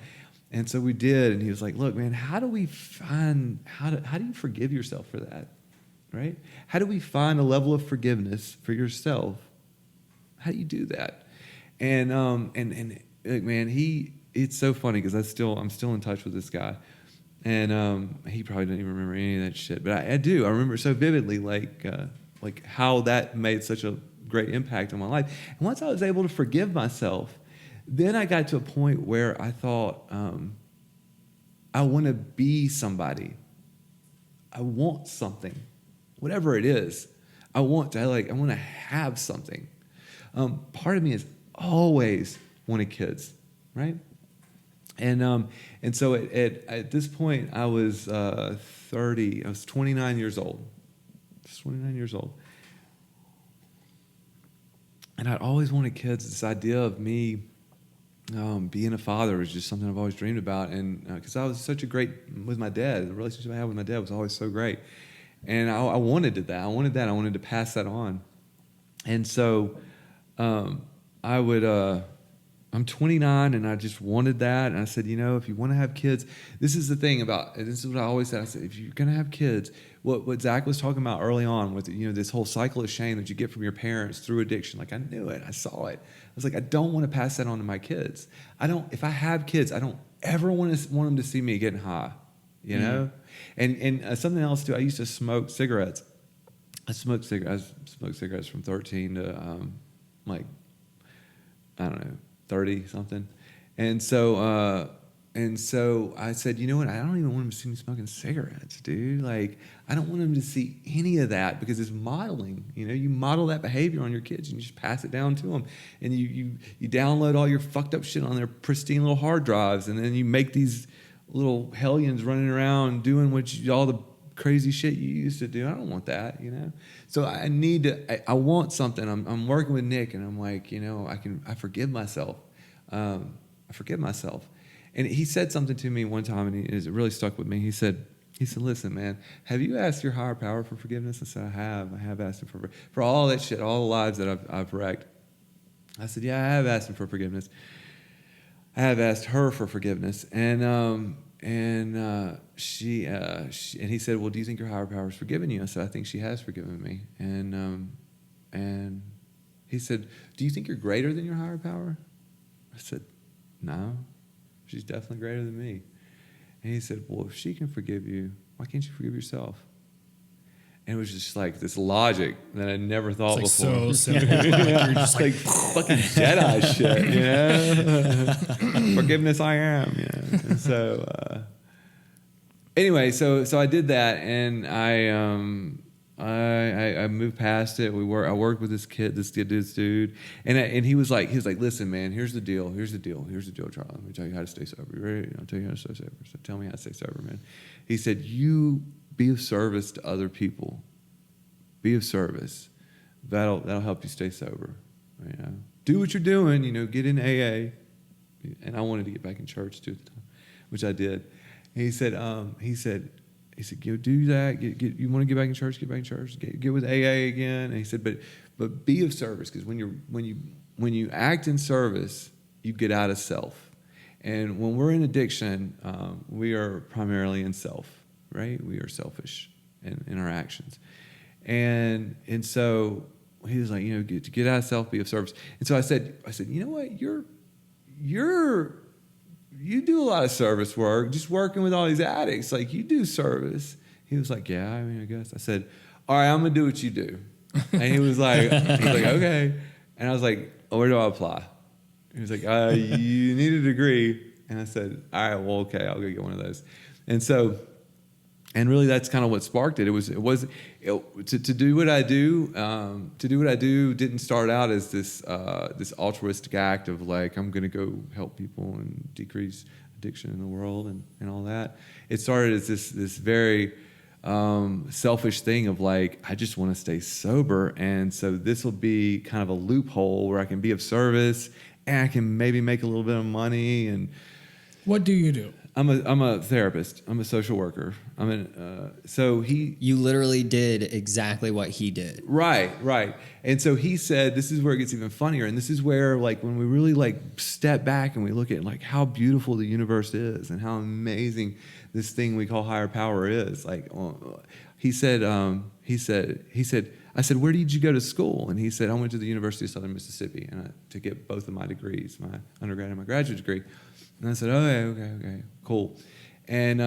And so we did, and he was like, look, man, how do you forgive yourself for that, right? How do we find a level of forgiveness for yourself? How do you do that? And like, man, it's so funny because I'm still in touch with this guy, and he probably doesn't even remember any of that shit, but I do. I remember so vividly, like how that made such a great impact on my life. And once I was able to forgive myself, then I got to a point where I thought, I want to be somebody. I want something, whatever it is. I want to have something. Part of me has always wanted kids, right? And so at this point, I was 30. I was 29 years old. Just 29 years old. And I'd always wanted kids. This idea of me being a father was just something I've always dreamed about. And because I was with my dad, the relationship I had with my dad was always so great. And I wanted that. I wanted to pass that on. And so I'm 29, and I just wanted that. And I said, if you want to have kids, this is the thing about, and this is what I always said. I said, if you're going to have kids, what Zach was talking about early on with, this whole cycle of shame that you get from your parents through addiction. Like, I knew it. I saw it. I was like, I don't want to pass that on to my kids. If I have kids, I don't ever want them to see me getting high, know? And something else too, I used to smoke cigarettes. I smoked cigarettes from 13 to, I don't know, 30 something. And so I said, you know what? I don't even want them to see me smoking cigarettes, dude. Like, I don't want them to see any of that because it's modeling. You model that behavior on your kids and you just pass it down to them. And you download all your fucked up shit on their pristine little hard drives. And then you make these little hellions running around doing all the crazy shit you used to do. I don't want that, So I want something. I'm working with Nick, and I'm like, I forgive myself. I forgive myself. And he said something to me one time, and it really stuck with me. He said, listen, man, have you asked your higher power for forgiveness? I said, I have asked him for all that shit, all the lives that I've wrecked. I said, yeah, I have asked him for forgiveness. I have asked her for forgiveness. And he said, well, do you think your higher power has forgiven you? I said, I think she has forgiven me. And he said, do you think you're greater than your higher power? I said, no, she's definitely greater than me. And he said, well, if she can forgive you, why can't you forgive yourself? And it was just like this logic that I never thought before. So simple. You're just like fucking Jedi shit, Forgiveness I am, And so anyway, so I did that, and I moved past it. I worked with this dude, and he was like, listen, man, here's the deal, Charlie. Let me tell you how to stay sober. You ready? I'll tell you how to stay sober. So tell me how to stay sober, man. He said, you be of service to other people. Be of service. That'll help you stay sober. Do what you're doing. Get in AA. And I wanted to get back in church too at the time, which I did. And he said, go do that. You want to get back in church? Get back in church. Get with AA again. And he said, but be of service, because when you act in service, you get out of self. And when we're in addiction, we are primarily in self, right? We are selfish in our actions. And so he was like, to get out of self, be of service. And so I said, you know what? You do a lot of service work, just working with all these addicts. Like, you do service. He was like, yeah, I guess. I said, all right, I'm going to do what you do. And he was like, okay. And I was like, where do I apply? He was like, you need a degree. And I said, all right, well, okay, I'll go get one of those. And really, that's kind of what sparked it. To do what I do. To do what I do didn't start out as this altruistic act of like, I'm going to go help people and decrease addiction in the world and all that. It started as this very selfish thing of like, I just want to stay sober. And so this will be kind of a loophole where I can be of service and I can maybe make a little bit of money. And What do you do? I'm a therapist. I'm a social worker. So You literally did exactly what he did. Right. And so he said, this is where it gets even funnier. And this is where, like, when we really like step back and we look at like how beautiful the universe is and how amazing this thing we call higher power is. Like, he said, I said, where did you go to school? And he said, I went to the University of Southern Mississippi to get both of my degrees, my undergrad and my graduate degree. And I said, oh, okay, cool. And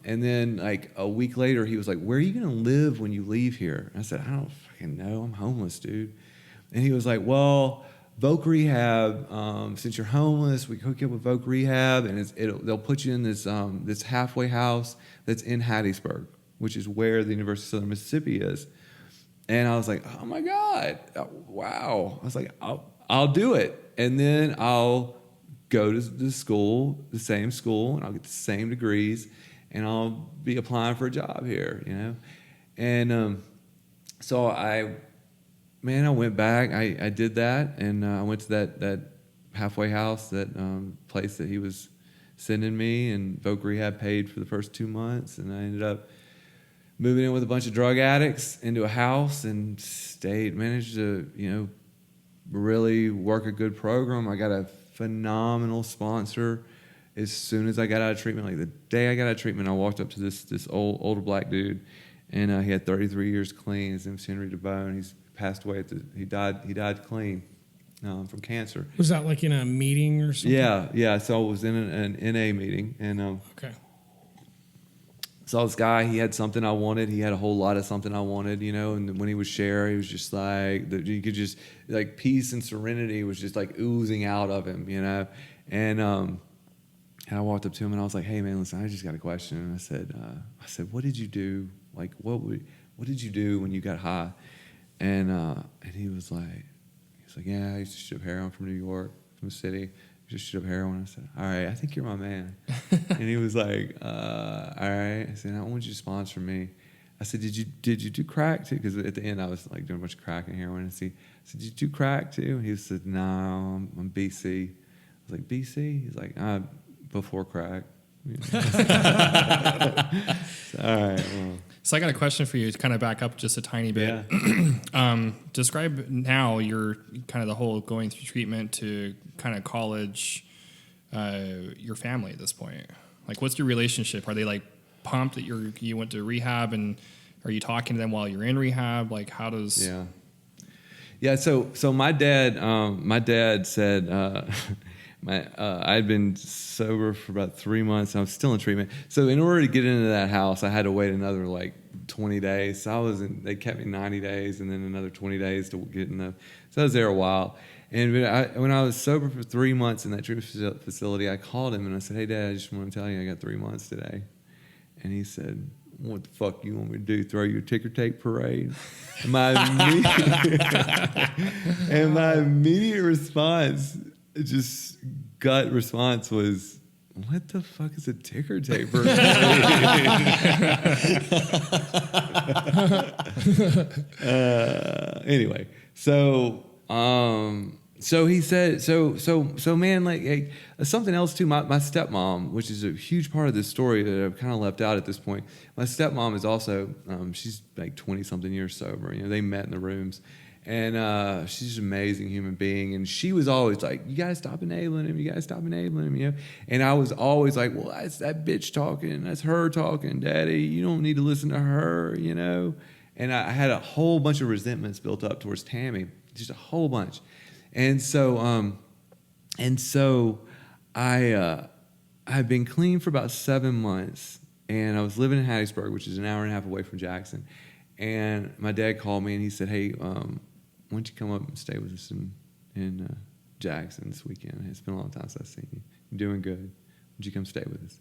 then like a week later, he was like, where are you going to live when you leave here? And I said, I don't fucking know. I'm homeless, dude. And he was like, well, Voc Rehab, since you're homeless, we hook you up with Voc Rehab, and they'll put you in this halfway house that's in Hattiesburg, which is where the University of Southern Mississippi is. And I was like, oh my God, wow. I was like, I'll do it. And then I'll go to the school, the same school, and I'll get the same degrees, and I'll be applying for a job here, you know? And so I went back. I did that, and I went to that halfway house, that place that he was sending me, and Voc Rehab paid for the first 2 months, and I ended up moving in with a bunch of drug addicts into a house and managed to, really work a good program. I got a phenomenal sponsor as soon as I got out of treatment. Like the day I got out of treatment, I walked up to this older black dude, and he had 33 years clean. His name's Henry DeBone. He's passed away. He died clean from cancer. Was that like in a meeting or something? Yeah. So I was in an NA meeting, and Okay. saw this guy. He had something I wanted. He had a whole lot of something I wanted, And when he would share, he was just like, you could just, like, peace and serenity was just like oozing out of him, And I walked up to him and I was like, hey man, listen, I just got a question. And I said, what did you do? Like, what did you do when you got high? And he was like, yeah, I used to shoot up heroin from New York, from the city. Just shoot up heroin. I said, all right, I think you're my man. And he was like, all right. I said, I want you to sponsor me. I said, did you do crack too? Because at the end I was like doing a bunch of crack and heroin. I said, did you do crack too? And he said, no, I'm BC. I was like, BC? He's like, before crack. So, all right. Well. So I got a question for you to kind of back up just a tiny bit. Yeah. Describe now your kind of the whole going through treatment to kind of college, your family at this point. Like, what's your relationship? Are they like pumped that you went to rehab, and are you talking to them while you're in rehab? Like, how does? Yeah. So my dad said. I'd been sober for about 3 months. And I was still in treatment. So in order to get into that house, I had to wait another like 20 days. So they kept me 90 days and then another 20 days to get in so I was there a while. And when I was sober for 3 months in that treatment facility, I called him and I said, hey Dad, I just want to tell you I got 3 months today. And he said, what the fuck you want me to do? Throw you a ticker tape parade? And my immediate response, just gut response, was, what the fuck is a ticker taper? Anyway, so he said, so man, like something else too. My stepmom, which is a huge part of this story that I've kind of left out at this point. My stepmom is also, she's like 20 something years sober. They met in the rooms. And she's just an amazing human being. And she was always like, you got to stop enabling him. You got to stop enabling him, And I was always like, well, that's that bitch talking. That's her talking, Daddy. You don't need to listen to her, And I had a whole bunch of resentments built up towards Tammy, just a whole bunch. And so I had been clean for about 7 months. And I was living in Hattiesburg, which is an hour and a half away from Jackson. And my dad called me and he said, hey, why don't you come up and stay with us in Jackson this weekend? It's been a long time since I've seen you. You're doing good. Would you come stay with us?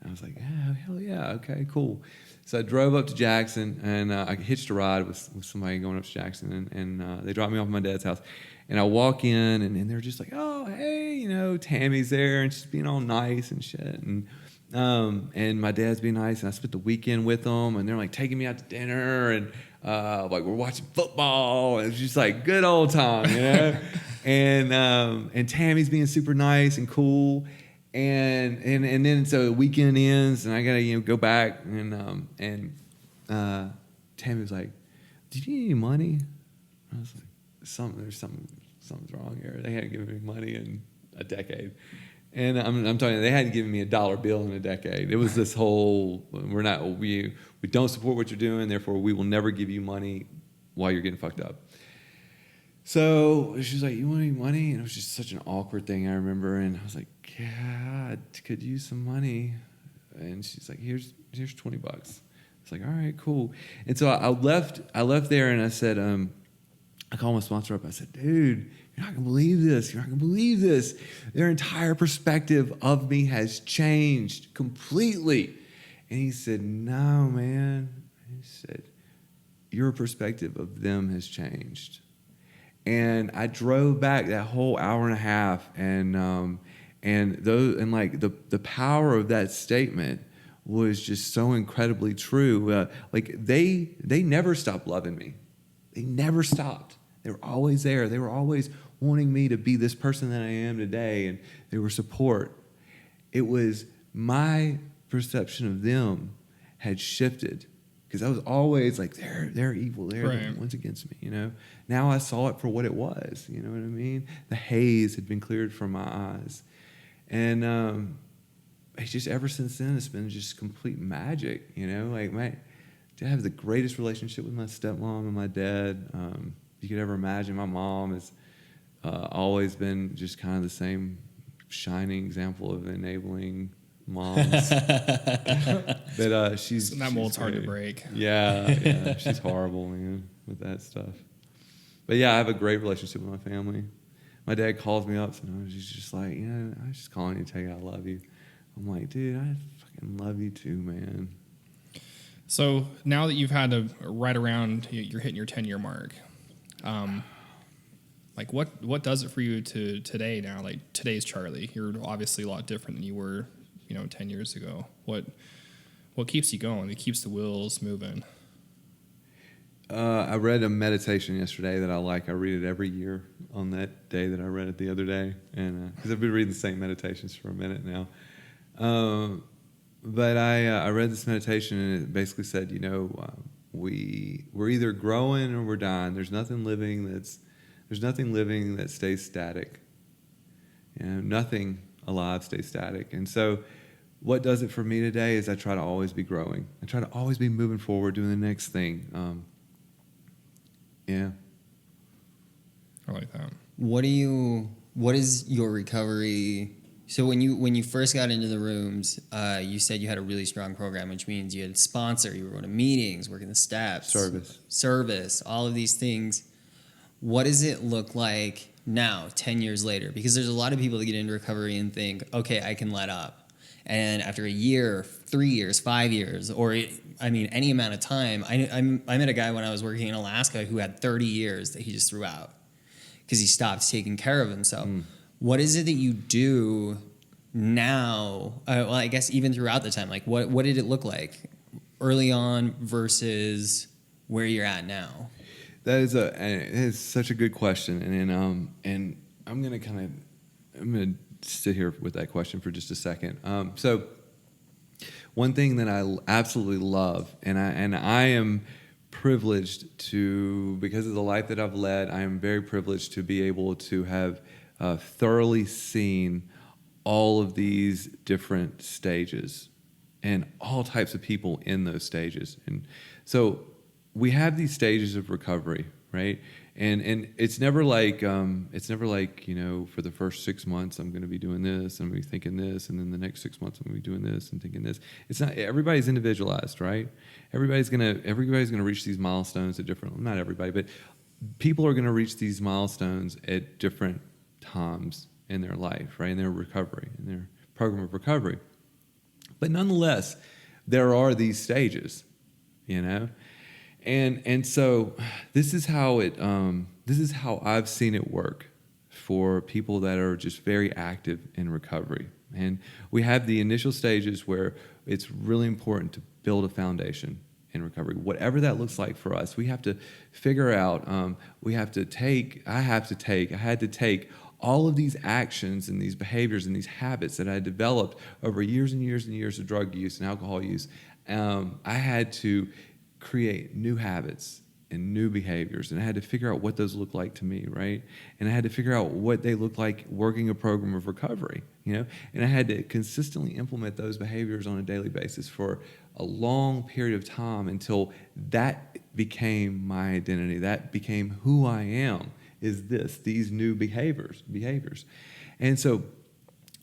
And I was like, yeah, hell yeah, okay, cool. So I drove up to Jackson, and I hitched a ride with somebody going up to Jackson, and they dropped me off at my dad's house. And I walk in, and they're just like, oh, hey, Tammy's there, and she's being all nice and shit. And and my dad's being nice, and I spent the weekend with them, and they're like taking me out to dinner, and like we're watching football, and it's just like good old time, you know. And Tammy's being super nice and cool, and then so the weekend ends, and I gotta go back, and Tammy was like, "Did you need any money?" I was like, "Something's wrong here. They hadn't given me money in a decade." And I'm telling you, they hadn't given me a dollar bill in a decade. It was this whole, we don't support what you're doing, therefore we will never give you money while you're getting fucked up. So she was like, "You want any money?" And it was just such an awkward thing, I remember. And I was like, "Yeah, I could use some money." And she's like, here's $20. It's like, all right, cool. And so I left there, and I said, I called my sponsor up. I said, "Dude, you're not going to believe this. You're not going to believe this. Their entire perspective of me has changed completely." And he said, "No, man." He said, "Your perspective of them has changed." And I drove back that whole hour and a half, and the power of that statement was just so incredibly true. They never stopped loving me. They never stopped. They were always there. They were always wanting me to be this person that I am today, and they were support. It was my perception of them had shifted, because I was always like, they're evil. They're the ones against me, Now I saw it for what it was. You know what I mean? The haze had been cleared from my eyes, and it's just ever since then it's been just complete magic. To have the greatest relationship with my stepmom and my dad you could ever imagine. My mom has always been just kind of the same shining example of enabling moms. But she's that mold's hard to break. Yeah, she's horrible, man, with that stuff. But yeah, I have a great relationship with my family. My dad calls me up sometimes. He's just like, I was just calling you to tell you I love you. I'm like, dude, I fucking love you too, man. So now that you've had right around, you're hitting your 10-year mark, like what does it for you to today now? Like today's Charlie, you're obviously a lot different than you were, 10 years ago. What keeps you going? It keeps the wheels moving. I read a meditation yesterday that I like. I read it every year on that day that I read it the other day, and because I've been reading the same meditations for a minute now. But I read this meditation, and it basically said, we're either growing or we're dying. There's nothing living that stays static. Nothing alive stays static. And so what does it for me today is I try to always be growing. I try to always be moving forward, doing the next thing. Yeah. I like that. What is your recovery? So when you first got into the rooms, you said you had a really strong program, which means you had a sponsor, you were going to meetings, working the steps, service, all of these things. What does it look like now, 10 years later? Because there's a lot of people that get into recovery and think, okay, I can let up. And after a year, 3 years, 5 years, or any amount of time, I met a guy when I was working in Alaska who had 30 years that he just threw out because he stopped taking care of himself. What is it that you do now? Well, I guess even throughout the time, like what did it look like early on versus where you're at now? That is such a good question, and I'm gonna sit here with that question for just a second. So one thing that I absolutely love, and I am privileged to, because of the life that I've led, I am very privileged to be able to have thoroughly seen all of these different stages and all types of people in those stages. And so we have these stages of recovery, right? And it's never like for the first 6 months I'm going to be doing this, I'm going to be thinking this, and then the next 6 months I'm going to be doing this and thinking this. It's not, everybody's individualized, right? Everybody's going to reach these milestones at different, not everybody, but people are going to reach these milestones at different times in their life, right? In their recovery, in their program of recovery. But nonetheless, there are these stages, And so this is how I've seen it work for people that are just very active in recovery. And we have the initial stages where it's really important to build a foundation in recovery. Whatever that looks like for us, we have to figure out, I had to take all of these actions and these behaviors and these habits that I had developed over years and years and years of drug use and alcohol use. I had to create new habits and new behaviors, and I had to figure out what those look like to me, right? And I had to figure out what they look like working a program of recovery, and I had to consistently implement those behaviors on a daily basis for a long period of time until that became my identity. That became who I am, is these new behaviors. And so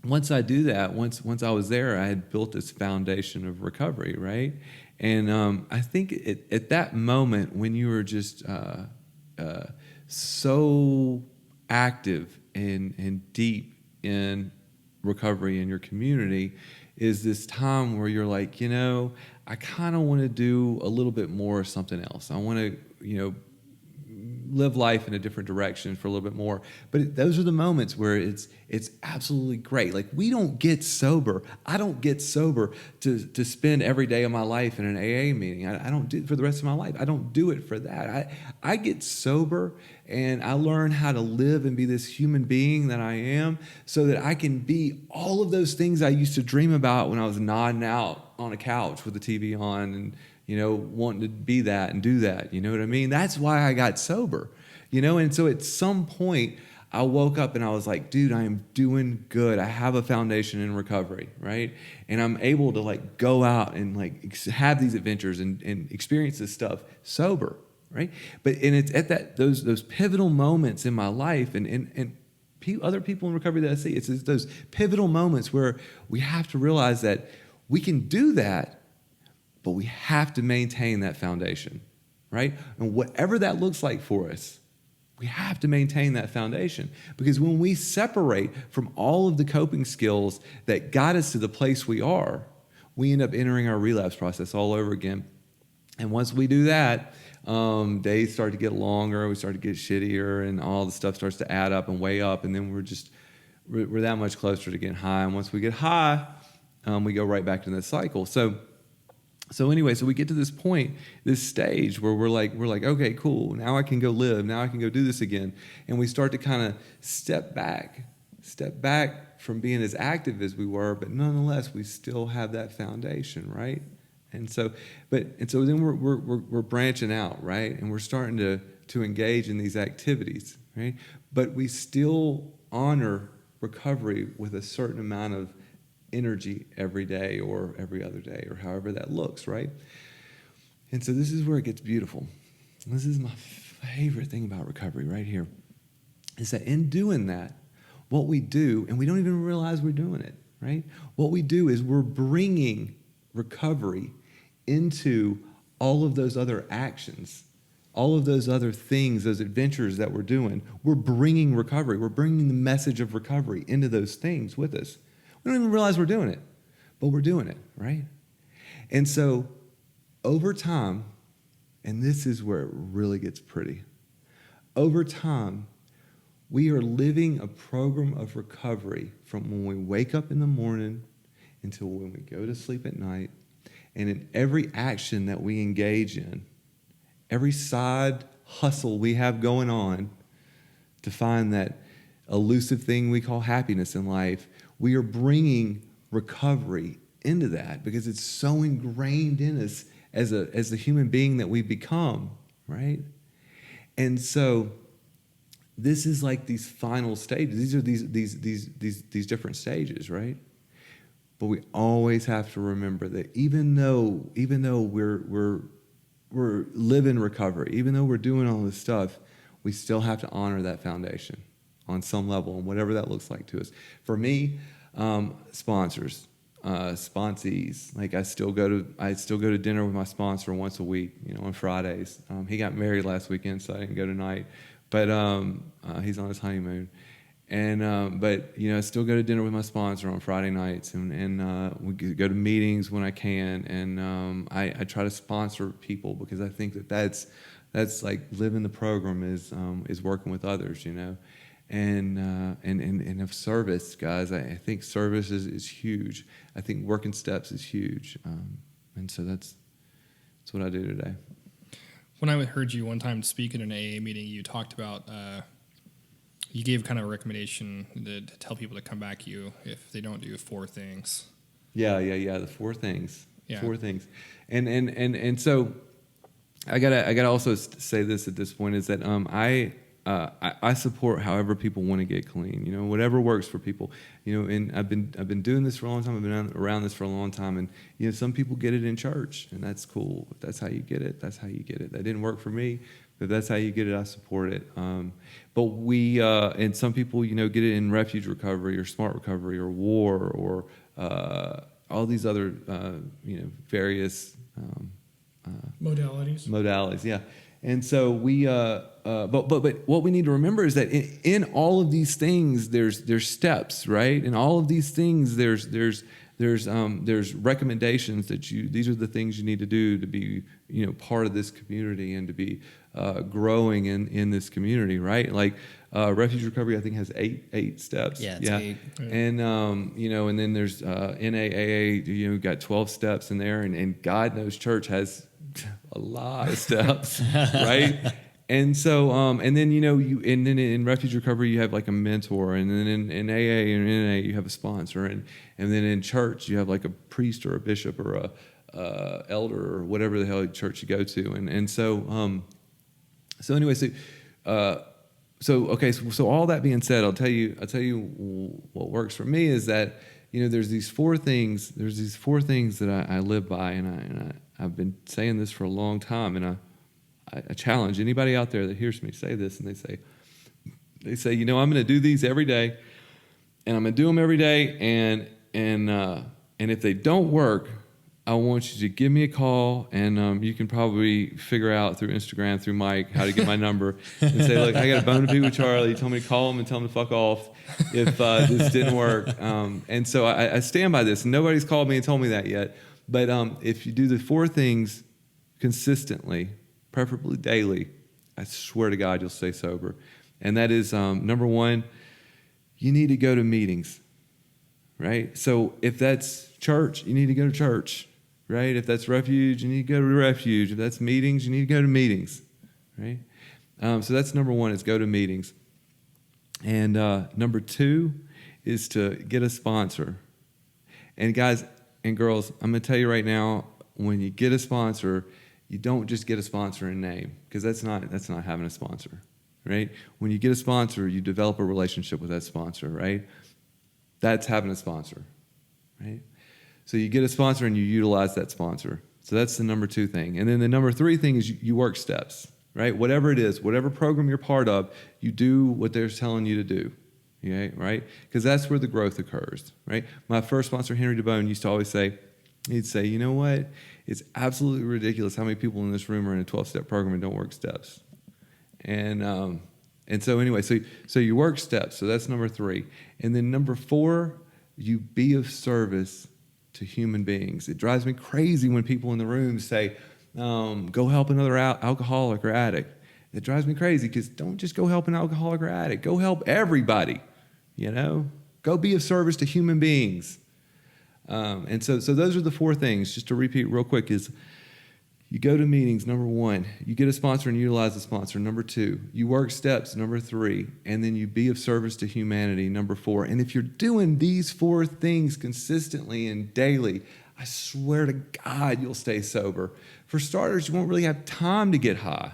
once I do that, once I was there, I had built this foundation of recovery, right? And I think at that moment when you were just so active and deep in recovery in your community, is this time where you're like, I kind of want to do a little bit more of something else. I want to, live life in a different direction for a little bit more. But those are the moments where it's absolutely great. Like, we don't get sober. I don't get sober to spend every day of my life in an AA meeting. I don't do it for the rest of my life. I don't do it for that. I get sober and I learn how to live and be this human being that I am, so that I can be all of those things I used to dream about when I was nodding out on a couch with the TV on and wanting to be that and do that. You know what I mean? That's why I got sober, And so at some point, I woke up and I was like, dude, I am doing good. I have a foundation in recovery, right? And I'm able to go out and have these adventures and experience this stuff sober, right? And it's at those pivotal moments in my life and other people in recovery that I see, it's those pivotal moments where we have to realize that we can do that, but we have to maintain that foundation, right? And whatever that looks like for us, we have to maintain that foundation. Because when we separate from all of the coping skills that got us to the place we are, we end up entering our relapse process all over again. And once we do that, days start to get longer, we start to get shittier, and all the stuff starts to add up and weigh up, and then we're that much closer to getting high. And once we get high, we go right back to that cycle. So anyway, we get to this point, this stage where we're like, okay, cool. Now I can go live. Now I can go do this again. And we start to kind of step back from being as active as we were, but nonetheless, we still have that foundation, right? And so then we're branching out, right? And we're starting to engage in these activities, right? But we still honor recovery with a certain amount of energy every day or every other day or however that looks, right? And so this is where it gets beautiful. This is my favorite thing about recovery right here, is that in doing that, what we do, and we don't even realize we're doing it, right? What we do is we're bringing recovery into all of those other actions, all of those other things, those adventures that we're doing. We're bringing recovery. We're bringing the message of recovery into those things with us. We don't even realize we're doing it, but we're doing it, right? And so over time, and this is where it really gets pretty, over time, we are living a program of recovery from when we wake up in the morning until when we go to sleep at night. And in every action that we engage in, every side hustle we have going on to find that elusive thing we call happiness in life, we are bringing recovery into that because it's so ingrained in us as the human being that we become, right? And so this is like these final stages. These are these different stages, right? But we always have to remember that even though we're living recovery, even though we're doing all this stuff, we still have to honor that foundation on some level, and whatever that looks like to us. For me, sponsors, sponsees. Like I still go to dinner with my sponsor once a week, on Fridays. He got married last weekend, so I didn't go tonight. But he's on his honeymoon. And but I still go to dinner with my sponsor on Friday nights, and we go to meetings when I can, and I try to sponsor people because I think that's like living the program is working with others, and of service, guys. I think service is huge. I think working steps is huge, and so that's what I do today. When I heard you one time speak in an AA meeting, you talked about you gave kind of a recommendation to tell people to come back to you if they don't do 4 things. Yeah. The 4 things. Yeah. 4 things, and so I gotta also say this at this point is that I support however people want to get clean. You know, whatever works for people. You know, and I've been doing this for a long time. I've been around this for a long time, and you know, some people get it in church, and that's cool. If that's how you get it, that's how you get it. That didn't work for me, but if that's how you get it, I support it. But we and some people, you know, get it in refuge recovery or smart recovery or war or all these other you know, various modalities. Yeah. And so we, but what we need to remember is that in all of these things, there's steps, right? In all of these things, there's recommendations that these are the things you need to do to be, you know, part of this community and to be growing in this community, right? Like refuge recovery, I think has eight steps. Yeah, it's 8. And you know, and then there's NAAA, you know, got 12 steps in there, and God knows church has a lot of steps, right? And so, and then, you know, and then in refuge recovery, you have like a mentor, and then in AA and NA, you have a sponsor, and then in church, you have like a priest or a bishop or a elder or whatever the hell church you go to, and so, so anyway, so all that being said, I'll tell you what works for me is that, you know, there's these 4 things that I live by, and I've been saying this for a long time, and I challenge anybody out there that hears me say this, and they say, you know, I'm going to do these every day, and I'm going to do them every day, and if they don't work, I want you to give me a call, and you can probably figure out through Instagram, through Mike, how to get my number, and say, look, I got a bone to pick with Charlie. He told me to call him and tell him to fuck off if this didn't work. And so I stand by this. Nobody's called me and told me that yet. But if you do the 4 things consistently, preferably daily, I swear to God you'll stay sober. And that is, number 1, you need to go to meetings, right? So if that's church, you need to go to church, right? If that's refuge, you need to go to refuge. If that's meetings, you need to go to meetings, right? So that's number 1 is go to meetings. And number 2 is to get a sponsor. And guys and girls, I'm going to tell you right now, when you get a sponsor, you don't just get a sponsor in name, because that's not having a sponsor, right? When you get a sponsor, you develop a relationship with that sponsor, right? That's having a sponsor, right? So you get a sponsor and you utilize that sponsor. So that's the number 2 thing. And then the number 3 thing is you work steps, right? Whatever it is, whatever program you're part of, you do what they're telling you to do. Okay, right? Because that's where the growth occurs, right? My first sponsor, Henry DeBone, used to always say, he'd say, you know what? It's absolutely ridiculous how many people in this room are in a 12-step program and don't work steps. And so anyway, so you work steps. So that's number 3. And then number 4, you be of service to human beings. It drives me crazy when people in the room say, go help another alcoholic or addict. It drives me crazy, because don't just go help an alcoholic or addict. Go help everybody. You know, go be of service to human beings. And so those are the 4 things. Just to repeat real quick is you go to meetings, number 1. You get a sponsor and utilize the sponsor, number 2. You work steps, number 3. And then you be of service to humanity, number 4. And if you're doing these 4 things consistently and daily, I swear to God, you'll stay sober. For starters, you won't really have time to get high,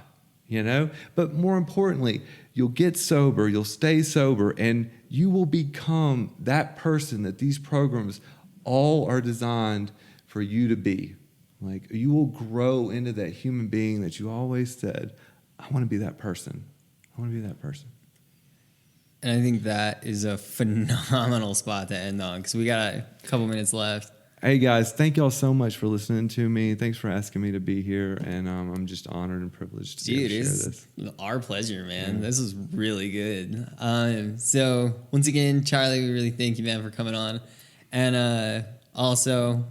you know? But more importantly, you'll get sober, you'll stay sober, and you will become that person that these programs all are designed for you to be. Like, you will grow into that human being that you always said, I want to be that person. I want to be that person. And I think that is a phenomenal spot to end on, because we got a couple minutes left. Hey guys, thank y'all so much for listening to me. Thanks for asking me to be here, and I'm just honored and privileged to be able to share this. It's our pleasure, man. Yeah. This is really good. So once again, Charlie, we really thank you, man, for coming on, and also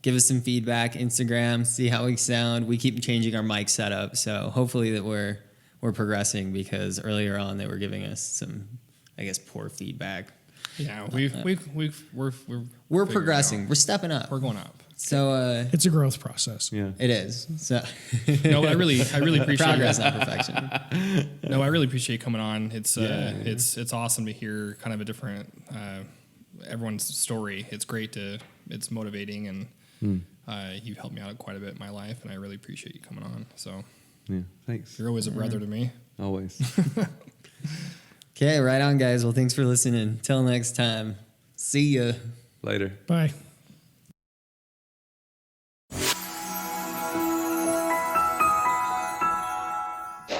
give us some feedback, Instagram, see how we sound. We keep changing our mic setup, so hopefully that we're progressing, because earlier on they were giving us some I guess, poor feedback. Yeah, we're Progressing. We're stepping up. We're going up. So It's a growth process. Yeah. it is. So No, I really appreciate progress, not perfection. No, I really appreciate you coming on. It's awesome to hear kind of a different everyone's story. It's great it's motivating, and you've helped me out quite a bit in my life, and I really appreciate you coming on. So Yeah. Thanks. you're always a brother to me. Always. Okay, right on, guys. Well, thanks for listening. Till next time. See ya. Later. Bye.